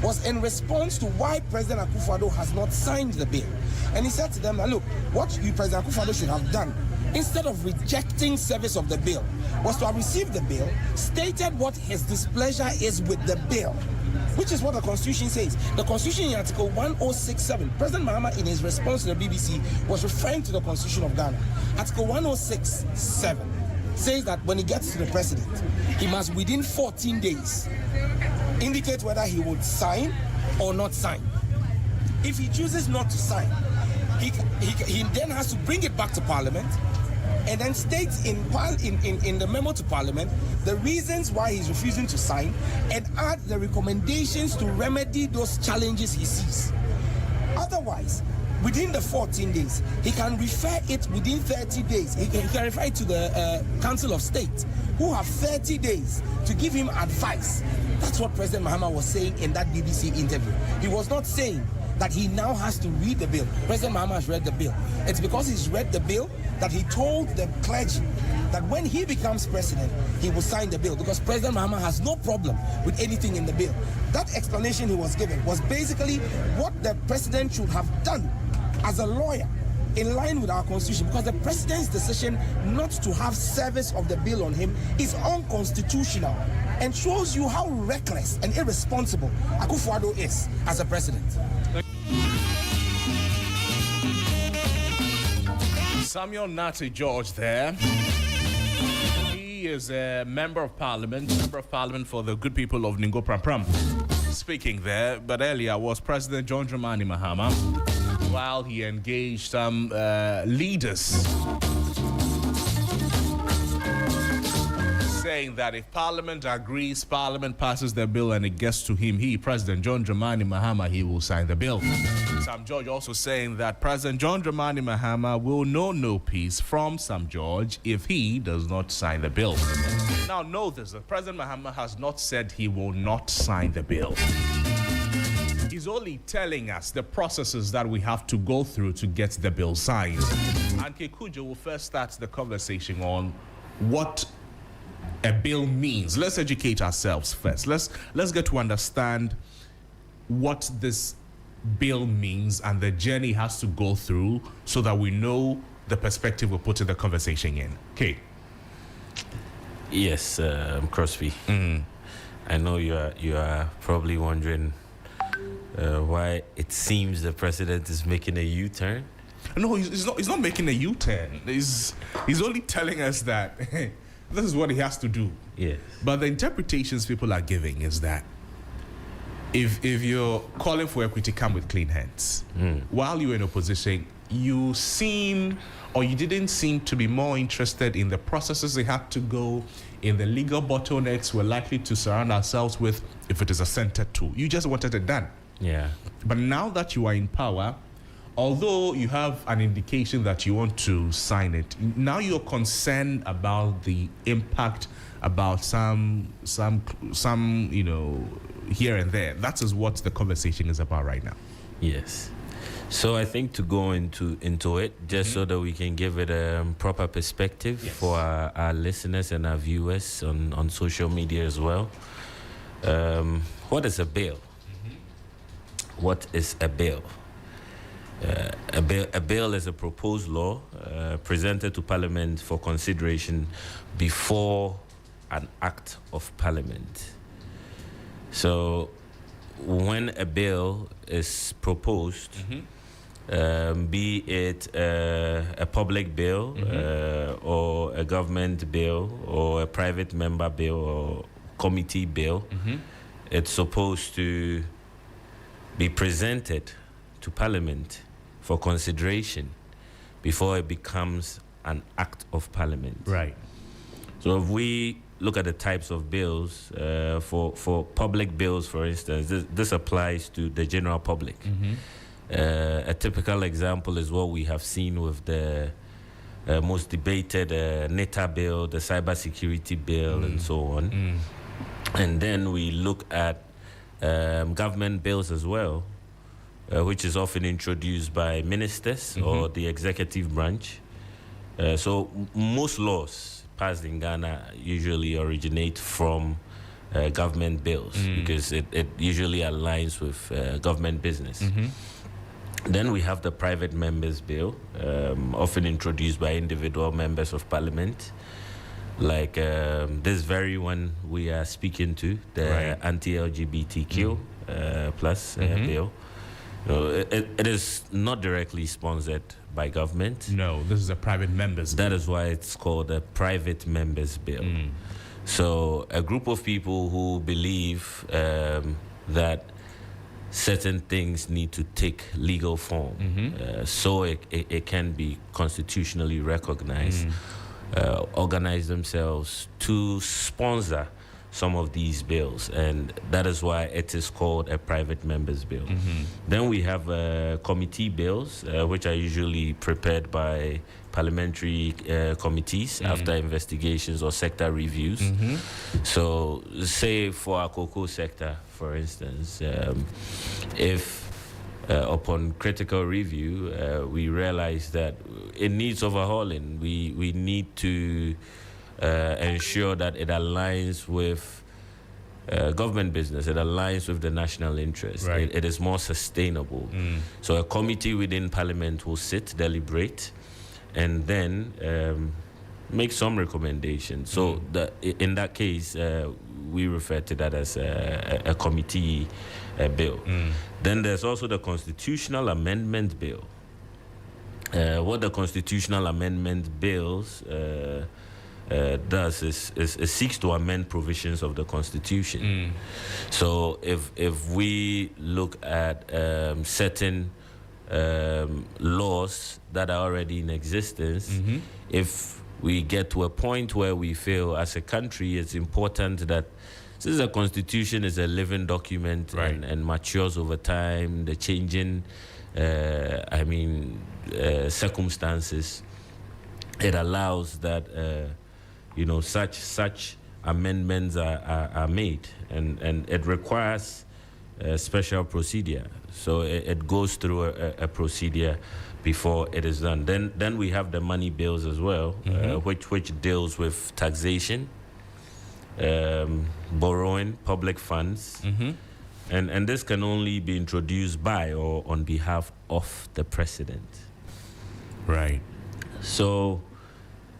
was in response to why President Akufo-Addo has not signed the bill. And he said to them, look, what you, President Akufo-Addo, should have done, instead of rejecting service of the bill, was to have received the bill, stated what his displeasure is with the bill, which is what the Constitution says. The Constitution in Article 1067, President Mahama, in his response to the BBC, was referring to the Constitution of Ghana. Article 1067 says that when he gets to the president, he must, within 14 days, indicate whether he would sign or not sign. If he chooses not to sign, he then has to bring it back to Parliament and then states in the memo to Parliament the reasons why he's refusing to sign and add the recommendations to remedy those challenges he sees. Otherwise, within the 14 days, he can refer it within 30 days. He can refer it to the Council of State, who have 30 days to give him advice. That's what President Mahama was saying in that BBC interview. He was not saying that he now has to read the bill. President Mahama has read the bill. It's because he's read the bill that he told the clergy that when he becomes president, he will sign the bill, because President Mahama has no problem with anything in the bill. That explanation he was given was basically what the president should have done as a lawyer in line with our constitution, because the president's decision not to have service of the bill on him is unconstitutional and shows you how reckless and irresponsible Akufo-Addo is as a president. Samuel Nati George there. He is a member of parliament for the good people of Ningo Pram speaking there. But earlier was President John Dramani Mahama, while he engaged some leaders, saying that if Parliament agrees, Parliament passes the bill and it gets to him, President John Dramani Mahama, he will sign the bill. Sam George also saying that President John Dramani Mahama will know no peace from Sam George if he does not sign the bill. Now know this, that President Mahama has not said he will not sign the bill. He's only telling us the processes that we have to go through to get the bill signed. And Codjoe will first start the conversation on what a bill means. Let's educate ourselves first. Let's get to understand what this bill means and the journey has to go through so that we know the perspective we're putting the conversation in. Okay. Yes, Crosby. I know you are probably wondering why it seems the president is making a U-turn. No, he's not making a U-turn. He's only telling us that this is what he has to do. Yes. But the interpretations people are giving is that if you're calling for equity, come with clean hands. While you're in opposition, you seem, or you didn't seem to be more interested in the processes they had to go, in the legal bottlenecks we're likely to surround ourselves with if it is a centered tool. You just wanted it done. Yeah. But now that you are in power, although you have an indication that you want to sign it, now you're concerned about the impact, about some here and there. That is what the conversation is about right now. Yes. So I think to go into it, just so that we can give it a proper perspective for our listeners and our viewers on social media as well. What is a bill? What is a bill? A bill is a proposed law presented to Parliament for consideration before an act of Parliament. So when a bill is proposed, be it a public bill or a government bill or a private member bill or committee bill, it's supposed to be presented to Parliament for consideration before it becomes an act of Parliament. Right. So if we look at the types of bills, for public bills, for instance, this applies to the general public. A typical example is what we have seen with the most debated NETA bill, the cybersecurity bill, and so on. And then we look at government bills as well, which is often introduced by ministers or the executive branch. So most laws passed in Ghana usually originate from government bills because it usually aligns with government business. Then we have the private members bill, often introduced by individual members of Parliament, like this very one we are speaking to, the anti-LGBTQ plus bill. It is not directly sponsored by government. No, this is a private members bill. That is why it's called a private members bill. So a group of people who believe that certain things need to take legal form so it can be constitutionally recognized, organize themselves to sponsor some of these bills, and that is why it is called a private members bill. Then we have committee bills, which are usually prepared by parliamentary committees after investigations or sector reviews. So say for our cocoa sector, for instance, if upon critical review we realize that it needs overhauling, we need to ensure that it aligns with government business, it aligns with the national interest, it is more sustainable. So a committee within Parliament will sit, deliberate, and then make some recommendations. So in that case, we refer to that as a committee bill. Then there's also the Constitutional Amendment Bill. What the Constitutional Amendment Bills does is seeks to amend provisions of the Constitution. So if we look at certain laws that are already in existence, if we get to a point where we feel as a country it's important that, since the Constitution is a living document and matures over time, the changing circumstances, it allows that such amendments are made, and it requires a special procedure. So it goes through a procedure before it is done. Then we have the money bills as well, which deals with taxation, borrowing public funds, and this can only be introduced by or on behalf of the president. Right. So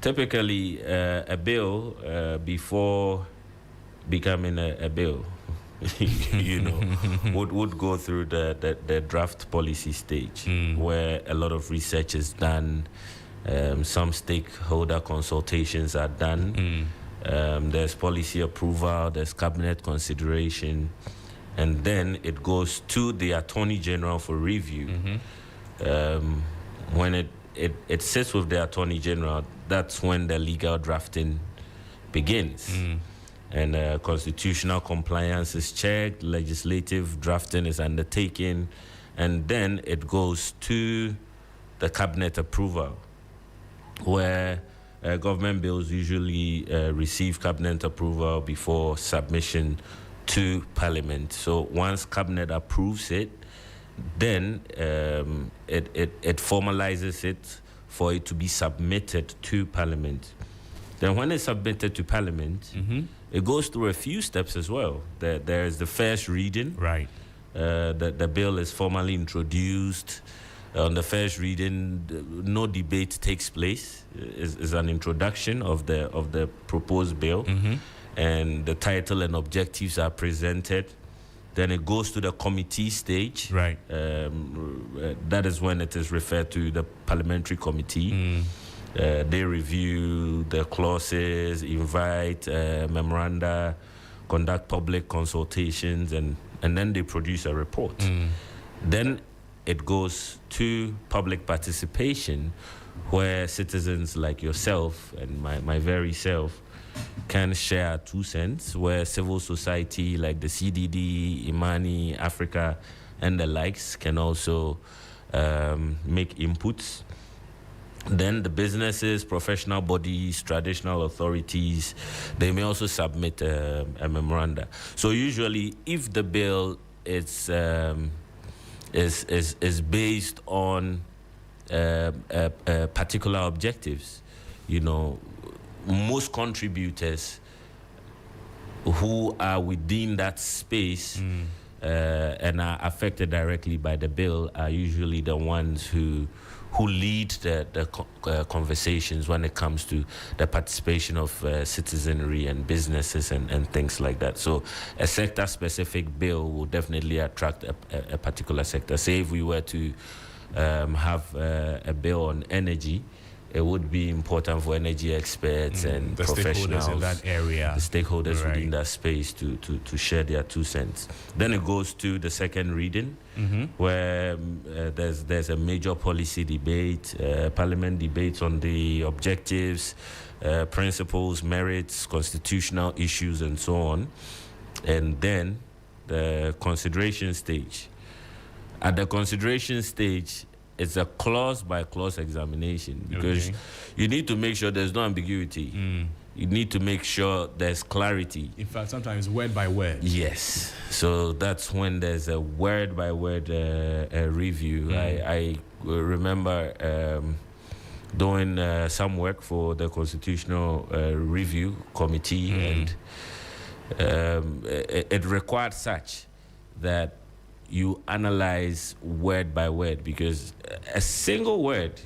typically, a bill before becoming a bill, would go through the draft policy stage, where a lot of research is done, some stakeholder consultations are done, there's policy approval, there's cabinet consideration, and then it goes to the Attorney General for review. When it sits with the Attorney General, that's when the legal drafting begins. And constitutional compliance is checked, legislative drafting is undertaken, and then it goes to the cabinet approval, where government bills usually receive cabinet approval before submission to Parliament. So once cabinet approves it, then it formalizes it for it to be submitted to Parliament. Then when it's submitted to Parliament, it goes through a few steps as well. There is the first reading. Right. The bill is formally introduced. On the first reading, no debate takes place. Is an introduction of the proposed bill, and the title and objectives are presented. Then it goes to the committee stage. Right. That is when it is referred to the parliamentary committee. They review the clauses, invite memoranda, conduct public consultations, and then they produce a report. Then it goes to public participation, where citizens like yourself and my very self can share 2 cents, where civil society like the CDD, Imani, Africa, and the likes can also make inputs. Then the businesses, professional bodies, traditional authorities, they may also submit a memoranda. So usually, if the bill is based on particular objectives, most contributors who are within that space and are affected directly by the bill are usually the ones who lead the conversations when it comes to the participation of citizenry and businesses and things like that. So a sector-specific bill will definitely attract a particular sector. Say if we were to have a bill on energy, it would be important for energy experts and the professionals stakeholders in that area, the stakeholders right, within that space to share their 2 cents. Then it goes to the second reading, where there's a major policy debate, Parliament debates on the objectives, principles, merits, constitutional issues, and so on. And then the consideration stage. At the consideration stage, it's a clause-by-clause examination, because you need to make sure there's no ambiguity. You need to make sure there's clarity. In fact, sometimes word by word. Yes. So that's when there's a word-by-word review. I remember doing some work for the Constitutional Review Committee, and it required such that you analyze word by word, because a single word,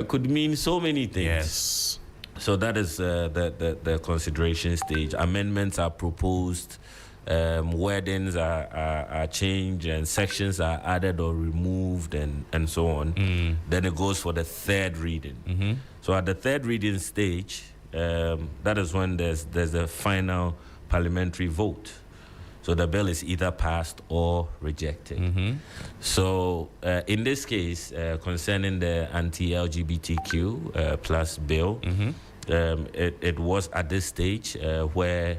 could mean so many things. Yes. So that is the consideration stage. Amendments are proposed, wordings are changed, and sections are added or removed, and so on. Then it goes for the third reading. So at the third reading stage, that is when there's a final parliamentary vote. So the bill is either passed or rejected. So in this case, concerning the anti-LGBTQ plus bill, it was at this stage where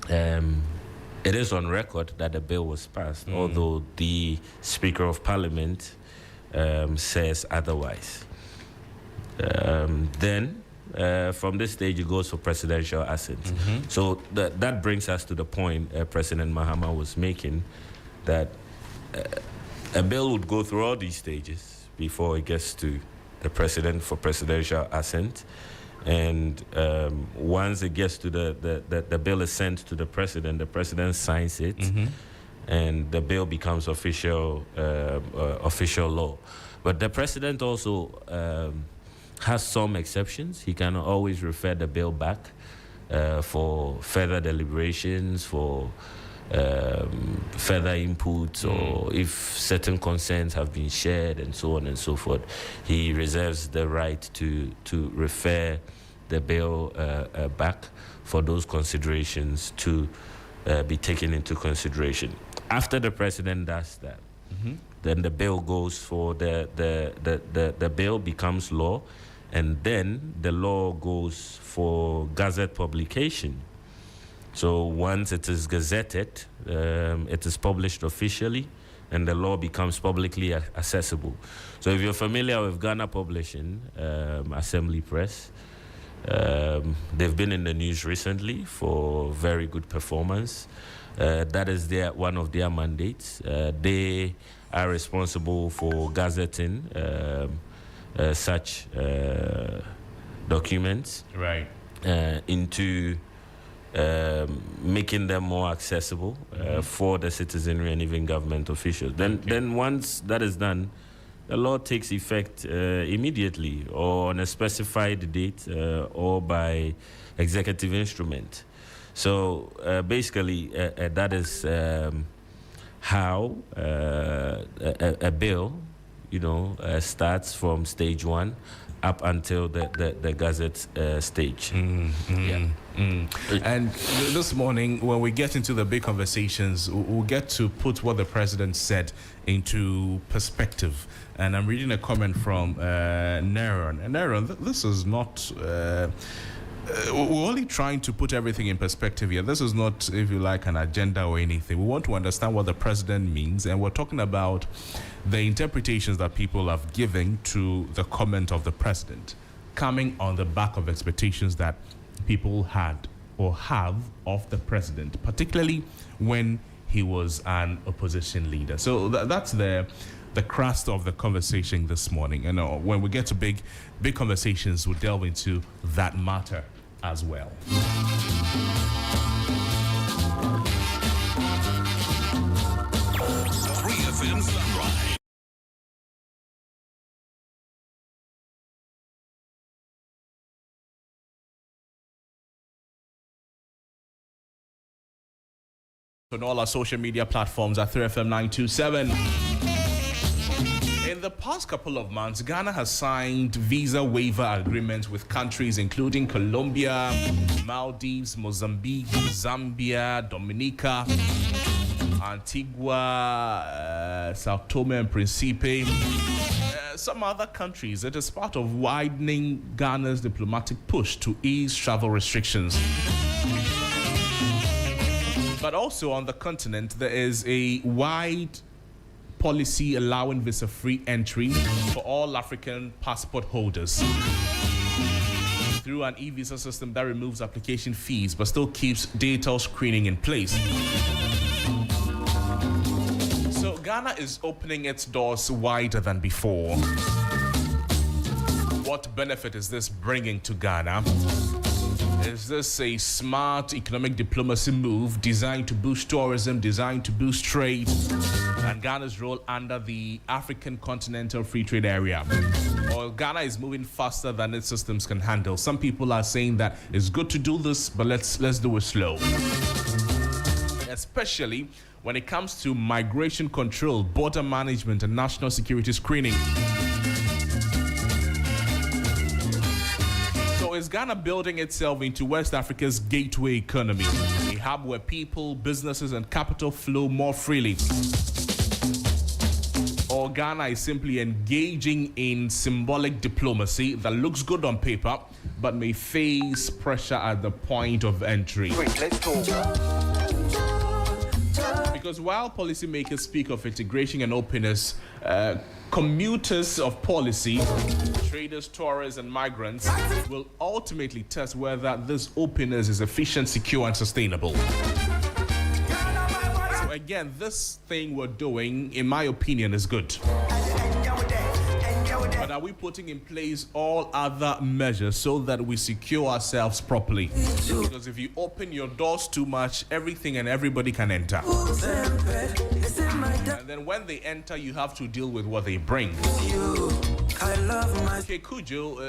it is on record that the bill was passed, although the Speaker of Parliament says otherwise. Then from this stage, it goes for presidential assent. So that brings us to the point President Mahama was making, that a bill would go through all these stages before it gets to the president for presidential assent. And once it gets to the bill is sent to the president signs it, and the bill becomes official law. But the president also has some exceptions. He can always refer the bill back for further deliberations, for further inputs, or if certain concerns have been shared, and so on and so forth. He reserves the right to refer the bill back for those considerations to be taken into consideration. After the president does that, then the bill goes for the bill becomes law, and then the law goes for Gazette publication. So once it is gazetted, it is published officially, and the law becomes publicly accessible. So if you're familiar with Ghana Publishing, Assembly Press, they've been in the news recently for very good performance. That is one of their mandates. They are responsible for gazetting such documents into making them more accessible for the citizenry and even government officials. Then once that is done, the law takes effect immediately or on a specified date or by executive instrument. So basically, that is how a bill, starts from stage one up until the Gazette stage. And this morning, when we get into the big conversations, we'll get to put what the president said into perspective. And I'm reading a comment from Neron. And Neron, this is not... we're only trying to put everything in perspective here. This is not, if you like, an agenda or anything. We want to understand what the president means, and we're talking about the interpretations that people have given to the comment of the president, coming on the back of expectations that people had or have of the president, particularly when he was an opposition leader. So that's the crust of the conversation this morning. And when we get to big conversations, we'll delve into that matter as well. 3FM Sunrise. On all our social media platforms at 3FM927. In the past couple of months, Ghana has signed visa waiver agreements with countries including Colombia, Maldives, Mozambique, Zambia, Dominica, Antigua, Sao Tome and Principe, some other countries. It is part of widening Ghana's diplomatic push to ease travel restrictions. But also on the continent, there is a wide policy allowing visa-free entry for all African passport holders through an e-visa system that removes application fees but still keeps digital screening in place. So Ghana is opening its doors wider than before. What benefit is this bringing to Ghana? Is this a smart economic diplomacy move designed to boost tourism, designed to boost trade, and Ghana's role under the African Continental Free Trade Area? Or Ghana is moving faster than its systems can handle? Some people are saying that it's good to do this, but let's do it slow. Especially when it comes to migration control, border management, and national security screening. Is Ghana building itself into West Africa's gateway economy, a hub where people, businesses, and capital flow more freely? Or Ghana is simply engaging in symbolic diplomacy that looks good on paper, but may face pressure at the point of entry? Wait, let's go. Because while policymakers speak of integration and openness, commuters of policy, traders, tourists, and migrants will ultimately test whether this openness is efficient, secure, and sustainable. So again, this thing we're doing, in my opinion, is good. But are we putting in place all other measures so that we secure ourselves properly? Because if you open your doors too much, everything and everybody can enter. And then when they enter, you have to deal with what they bring. Okay, Codjoe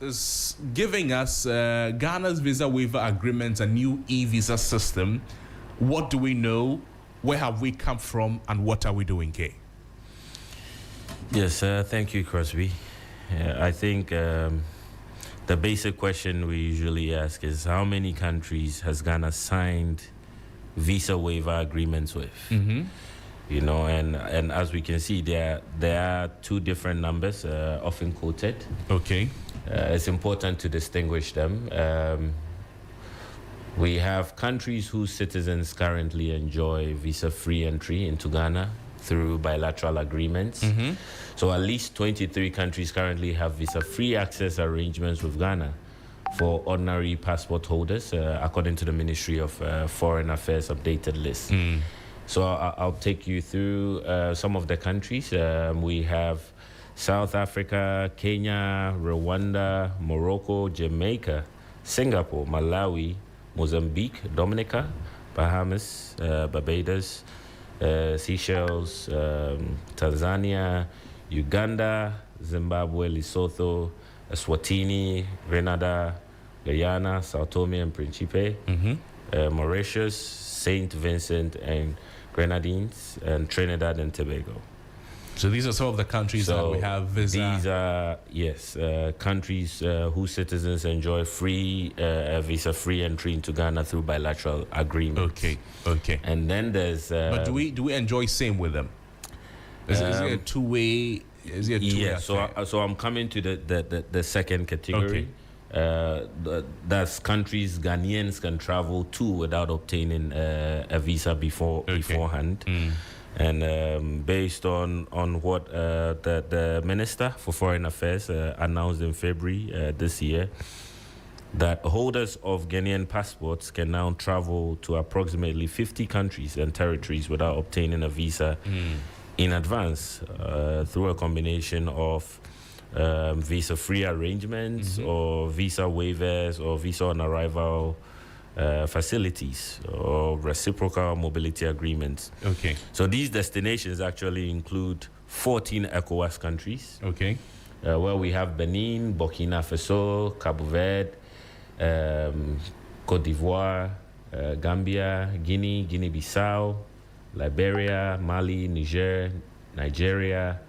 is giving us Ghana's visa waiver agreements, a new e-visa system. What do we know? Where have we come from? And what are we doing here? Yes, thank you, Crosby. I think the basic question we usually ask is how many countries has Ghana signed visa waiver agreements with. You know, and as we can see, there are two different numbers often quoted. Okay. It's important to distinguish them. We have countries whose citizens currently enjoy visa-free entry into Ghana through bilateral agreements. So at least 23 countries currently have visa-free access arrangements with Ghana for ordinary passport holders, according to the Ministry of Foreign Affairs updated list. So I'll take you through some of the countries. We have South Africa, Kenya, Rwanda, Morocco, Jamaica, Singapore, Malawi, Mozambique, Dominica, Bahamas, Barbados, Seychelles, Tanzania, Uganda, Zimbabwe, Lesotho, Eswatini, Grenada, Guyana, Sao Tome and Principe, Mauritius, Saint Vincent and Grenadines, and Trinidad and Tobago. So these are some of the countries that we have visa. These are, yes, countries whose citizens enjoy free, visa-free entry into Ghana through bilateral agreements. Okay. And then there's... but do we enjoy same with them? Is it a two-way? Is it a two-way? Yeah, so I'm coming to the second category. That's countries Ghanaians can travel to without obtaining a visa beforehand. And based on what the Minister for Foreign Affairs announced in February this year, that holders of Ghanaian passports can now travel to approximately 50 countries and territories without obtaining a visa in advance through a combination of visa-free arrangements or visa waivers or visa on arrival facilities or reciprocal mobility agreements. Okay. So these destinations actually include 14 ECOWAS countries. Okay. Where we have Benin, Burkina Faso, Cabo Verde, Cote d'Ivoire, Gambia, Guinea, Guinea-Bissau, Liberia, Mali, Niger, Nigeria,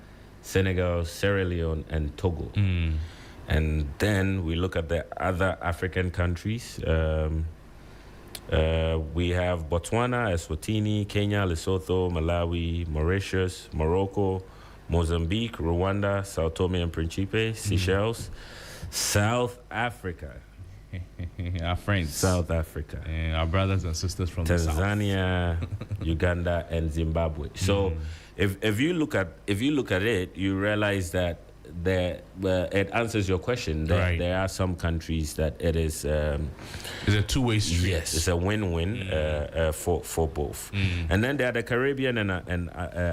Senegal, Sierra Leone, and Togo. And then we look at the other African countries. We have Botswana, Eswatini, Kenya, Lesotho, Malawi, Mauritius, Morocco, Mozambique, Rwanda, Sao Tome and Principe, Seychelles, South Africa. Our friends. South Africa. Our brothers and sisters from Tanzania, the South. Uganda, and Zimbabwe. So if you look at it, you realize that it answers your question. There are some countries that it is it's a two-way street. Yes, it's a win-win for both. And then there are the Caribbean and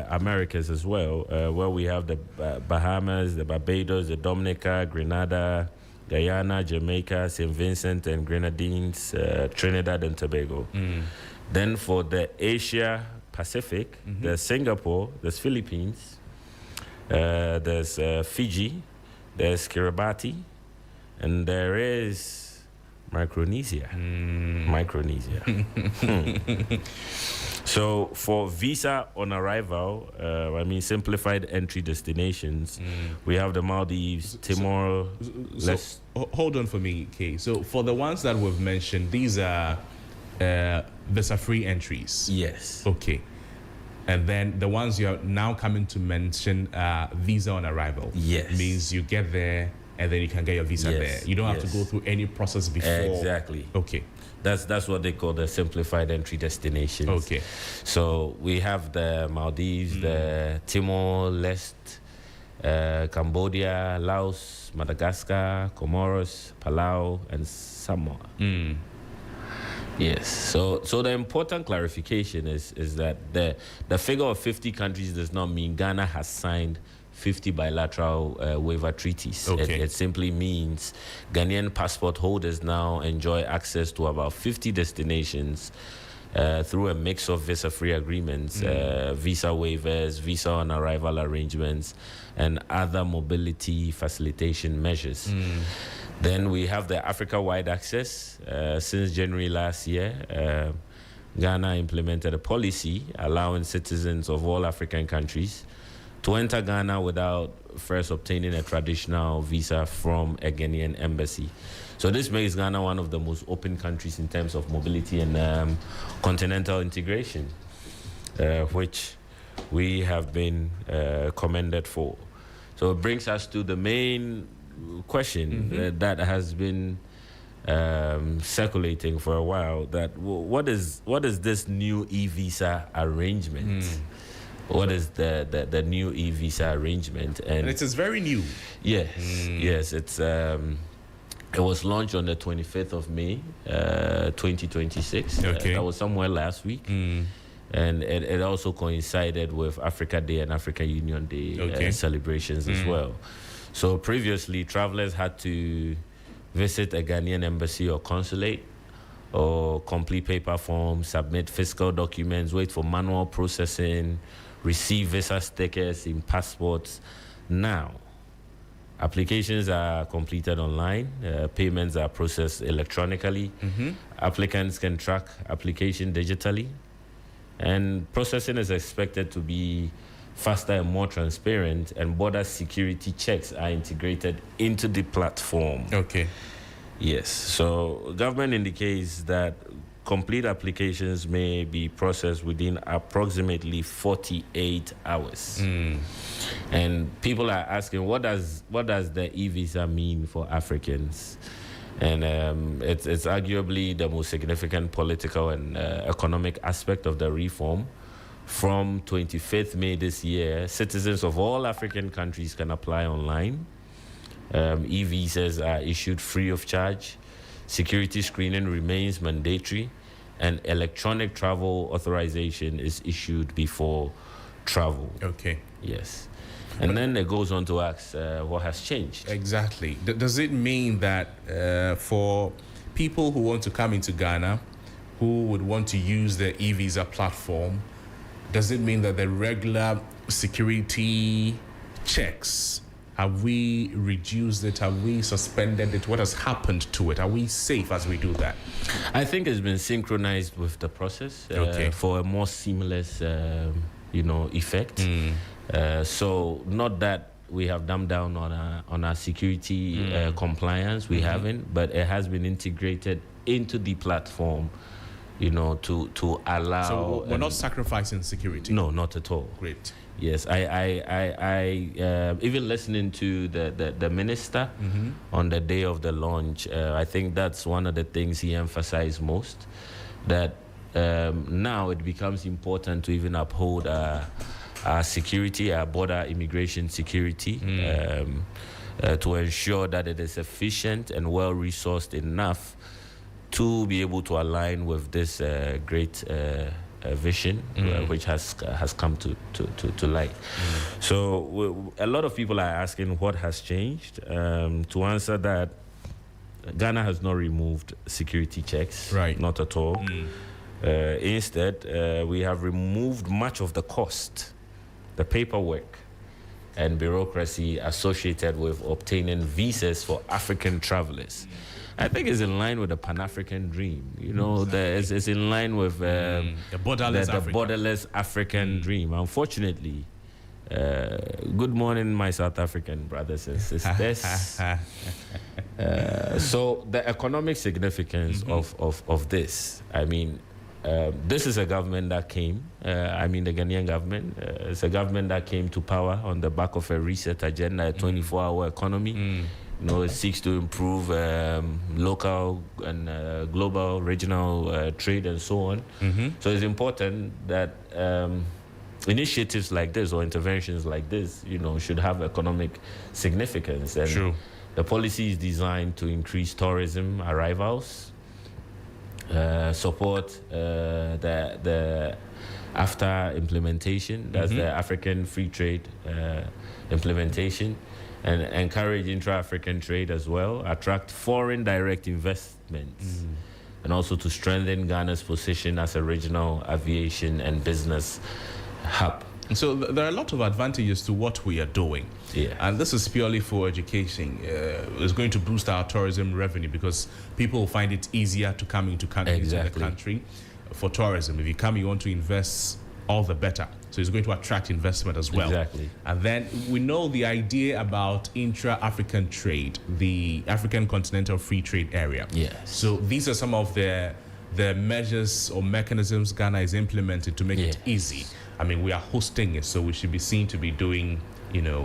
Americas as well, where we have the Bahamas, the Barbados, the Dominica, Grenada, Guyana, Jamaica, St. Vincent and Grenadines, Trinidad and Tobago. Then for the Asia Pacific, there's Singapore, there's Philippines, there's Fiji, there's Kiribati, and there is Micronesia. So for visa on arrival, simplified entry destinations, we have the Maldives, Timor. Hold on for me, Kay. So for the ones that we've mentioned, these are visa-free entries. Yes. Okay. And then the ones you're now coming to mention, visa on arrival. Yes. Means you get there and then you can get your visa there. You don't have to go through any process before. Exactly. Okay. That's what they call the simplified entry destinations. Okay. So we have the Maldives, the Timor-Leste, Cambodia, Laos, Madagascar, Comoros, Palau, and Samoa. Yes. So the important clarification is that the figure of 50 countries does not mean Ghana has signed 50 bilateral waiver treaties. Okay. It simply means Ghanaian passport holders now enjoy access to about 50 destinations through a mix of visa-free agreements, visa waivers, visa on arrival arrangements, and other mobility facilitation measures. Then we have the Africa-wide access. Since January last year, Ghana implemented a policy allowing citizens of all African countries to enter Ghana without first obtaining a traditional visa from a Ghanaian embassy. So this makes Ghana one of the most open countries in terms of mobility and continental integration, which we have been commended for. So it brings us to the main question that has been circulating for a while, that what is this new e-visa arrangement? What is the new e-visa arrangement? And it is very new. Yes, yes. It was launched on the 25th of May, 2026. Okay. That was somewhere last week. And it also coincided with Africa Day and Africa Union Day celebrations as well. So previously, travelers had to visit a Ghanaian embassy or consulate, or complete paper forms, submit fiscal documents, wait for manual processing, receive visa stickers in passports. Now, applications are completed online, payments are processed electronically, applicants can track application digitally, and processing is expected to be faster and more transparent, and border security checks are integrated into the platform. Okay. Yes, so government indicates that complete applications may be processed within approximately 48 hours. And people are asking, what does the e-visa mean for Africans? And it's arguably the most significant political and economic aspect of the reform. From 25th May this year, citizens of all African countries can apply online. E-visas are issued free of charge. Security screening remains mandatory, and electronic travel authorization is issued before travel. Okay. Yes. And then it goes on to ask what has changed. Exactly. Does it mean that for people who want to come into Ghana, who would want to use the e-visa platform, does it mean that the regular security checks, have we reduced it? Have we suspended it? What has happened to it? Are we safe as we do that? I think it's been synchronized with the process for a more seamless, effect. So not that we have dumbed down on our security compliance. We haven't, but it has been integrated into the platform, to allow. So we're not sacrificing security. No, not at all. Great. Yes, I even listening to the minister on the day of the launch, I think that's one of the things he emphasized most, that now it becomes important to even uphold our security, our border immigration security, to ensure that it is efficient and well-resourced enough to be able to align with this great vision, which has come to light. So a lot of people are asking what has changed. To answer that, Ghana has not removed security checks, not at all. Instead, we have removed much of the cost, the paperwork and bureaucracy associated with obtaining visas for African travelers. I think it's in line with the Pan-African dream. It's in line with the borderless African dream. Unfortunately, good morning, my South African brothers and sisters. So the economic significance of this, I mean, this is a government that came, the Ghanaian government, it's a government that came to power on the back of a reset agenda, a 24-hour economy. It seeks to improve local and global, regional trade and so on. So it's important that initiatives like this or interventions like this, should have economic significance. And the policy is designed to increase tourism arrivals, support the AfTA implementation, that's the African Free Trade implementation, and encourage intra-African trade as well, attract foreign direct investments, and also to strengthen Ghana's position as a regional aviation and business hub. So there are a lot of advantages to what we are doing. And this is purely for education. It's going to boost our tourism revenue because people find it easier to come into the country for tourism. If you come, you want to invest all the better. So it's going to attract investment as well. Exactly. And then we know the idea about intra-African trade, the African Continental Free Trade Area. Yes. So these are some of the measures or mechanisms Ghana is implementing to make it easy. I mean, we are hosting it, so we should be seen to be doing,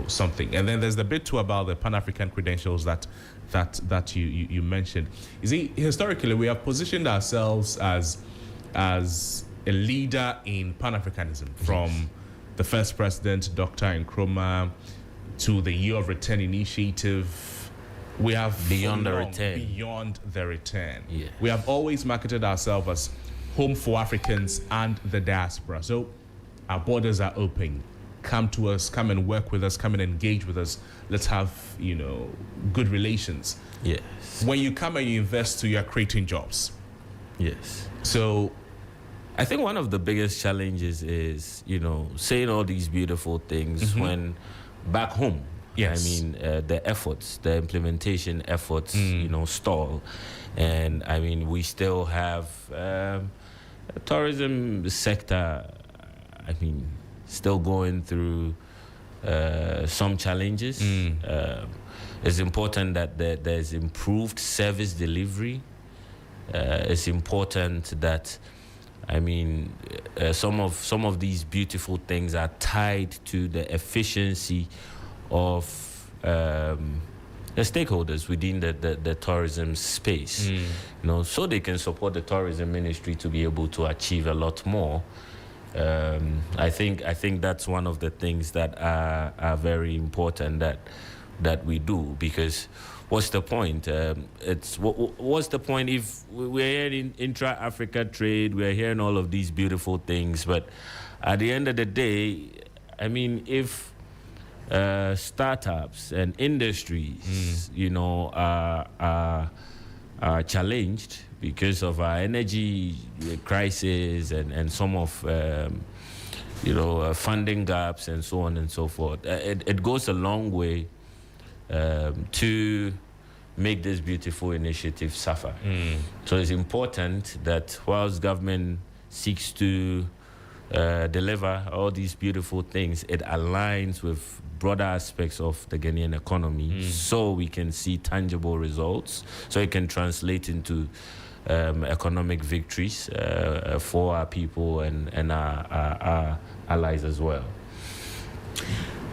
something. And then there's the bit too about the Pan-African credentials that you mentioned. You see, historically, we have positioned ourselves as a leader in Pan-Africanism, from the first president, Dr. Nkrumah, to the Year of Return initiative. We have Beyond the Return. Yeah. We have always marketed ourselves as home for Africans and the diaspora. So our borders are open. Come to us, come and work with us, come and engage with us. Let's have, good relations. Yes. When you come and you invest, you are creating jobs. Yes. So I think one of the biggest challenges is, saying all these beautiful things when back home, yes. I mean, the implementation efforts, stall. And I mean, we still have a tourism sector, still going through some challenges. It's important that there's improved service delivery. It's important that some of these beautiful things are tied to the efficiency of the stakeholders within the tourism space, so they can support the tourism ministry to be able to achieve a lot more. I think that's one of the things that are very important that we do, because what's the point? What's the point if we're hearing intra-Africa trade, we're hearing all of these beautiful things, but at the end of the day, if startups and industries, are challenged because of our energy crisis and some of funding gaps and so on and so forth, it goes a long way to make this beautiful initiative suffer. So it's important that whilst government seeks to deliver all these beautiful things, it aligns with broader aspects of the Ghanaian economy, so we can see tangible results, so it can translate into economic victories for our people and our allies as well.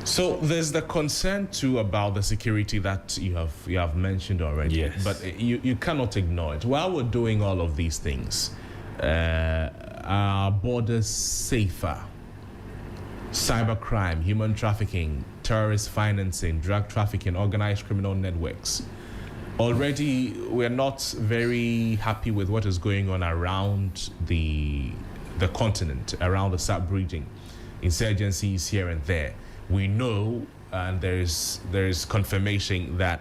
So there's the concern too about the security that you have mentioned already. Yes. But you cannot ignore it. While we're doing all of these things, our borders safer, cybercrime, human trafficking, terrorist financing, drug trafficking, organized criminal networks. Already, we're not very happy with what is going on around the continent, around the sub-region. Insurgencies here and there. We know, and there is confirmation that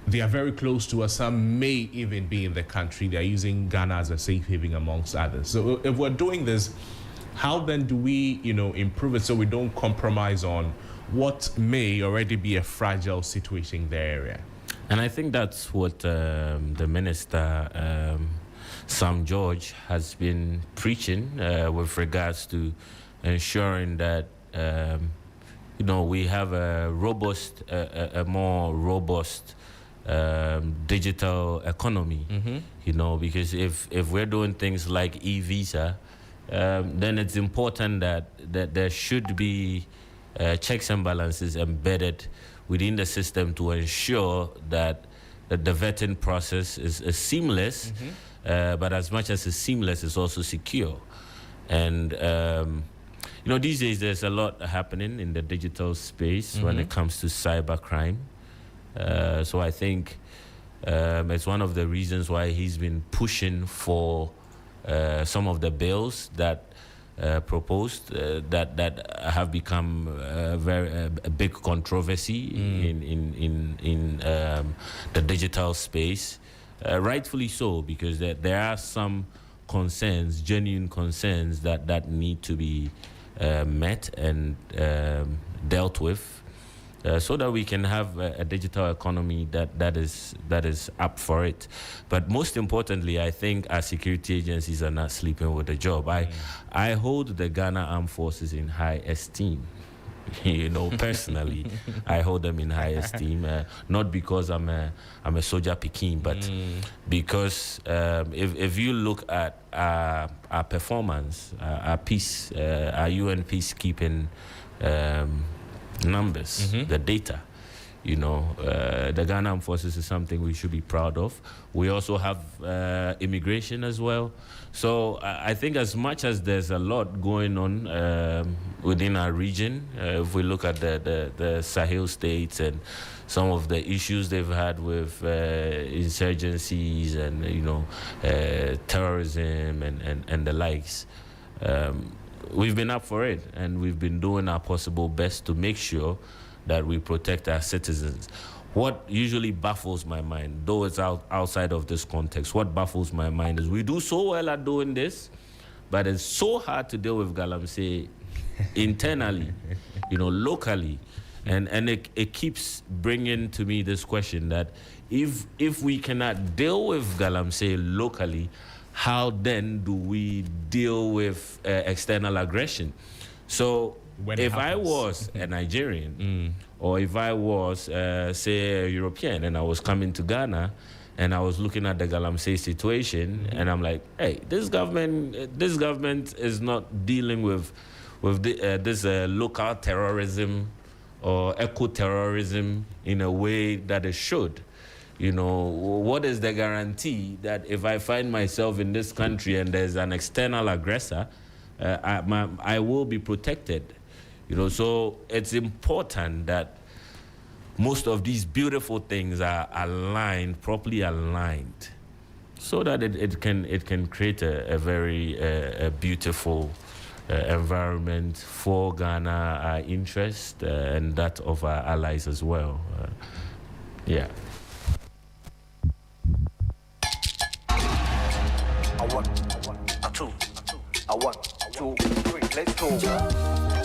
they are very close to us. Some may even be in the country. They are using Ghana as a safe haven amongst others. So if we're doing this, how then do we, improve it so we don't compromise on what may already be a fragile situation in the area? And I think that's what the Minister, Sam George, has been preaching with regards to ensuring that we have a more robust digital economy. Because if we're doing things like e-visa, then it's important that there should be checks and balances embedded within the system to ensure that the vetting process is seamless, but as much as it's seamless, it's also secure. And these days there's a lot happening in the digital space when it comes to cybercrime. So I think it's one of the reasons why he's been pushing for some of the bills that proposed that have become a big controversy in the digital space. Rightfully so, because there are some concerns, genuine concerns that need to be met and dealt with. so that we can have a digital economy that is up for it. But most importantly, I think our security agencies are not sleeping with the job. I hold the Ghana Armed Forces in high esteem. You know, personally, I hold them in high esteem. Not because I'm a soldier Peking, but because if you look at our performance, our peace, our UN peacekeeping numbers, the data, you know, the Ghana Armed Forces is something we should be proud of. We also have immigration as well. So I think as much as there's a lot going on within our region, if we look at the Sahel states and some of the issues they've had with insurgencies and, you know, terrorism and the likes, we've been up for it, and we've been doing our possible best to make sure that we protect our citizens. What usually baffles my mind, though it's outside of this context, what baffles my mind is we do so well at doing this, but it's so hard to deal with Galamsey internally, you know, locally. And it keeps bringing to me this question that if we cannot deal with Galamsey locally, how then do we deal with external aggression? So if I was a Nigerian, or if I was, say, a European, and I was coming to Ghana, and I was looking at the Galamsey situation, and I'm like, hey, this government is not dealing with this local terrorism or eco-terrorism in a way that it should. You know, what is the guarantee that if I find myself in this country and there's an external aggressor, I will be protected? You know, so it's important that most of these beautiful things are aligned, properly aligned, so that it can create a very beautiful environment for Ghana, our interest, and that of our allies as well. Yeah. A 1, a 2, a 1, 2, 3, let's go.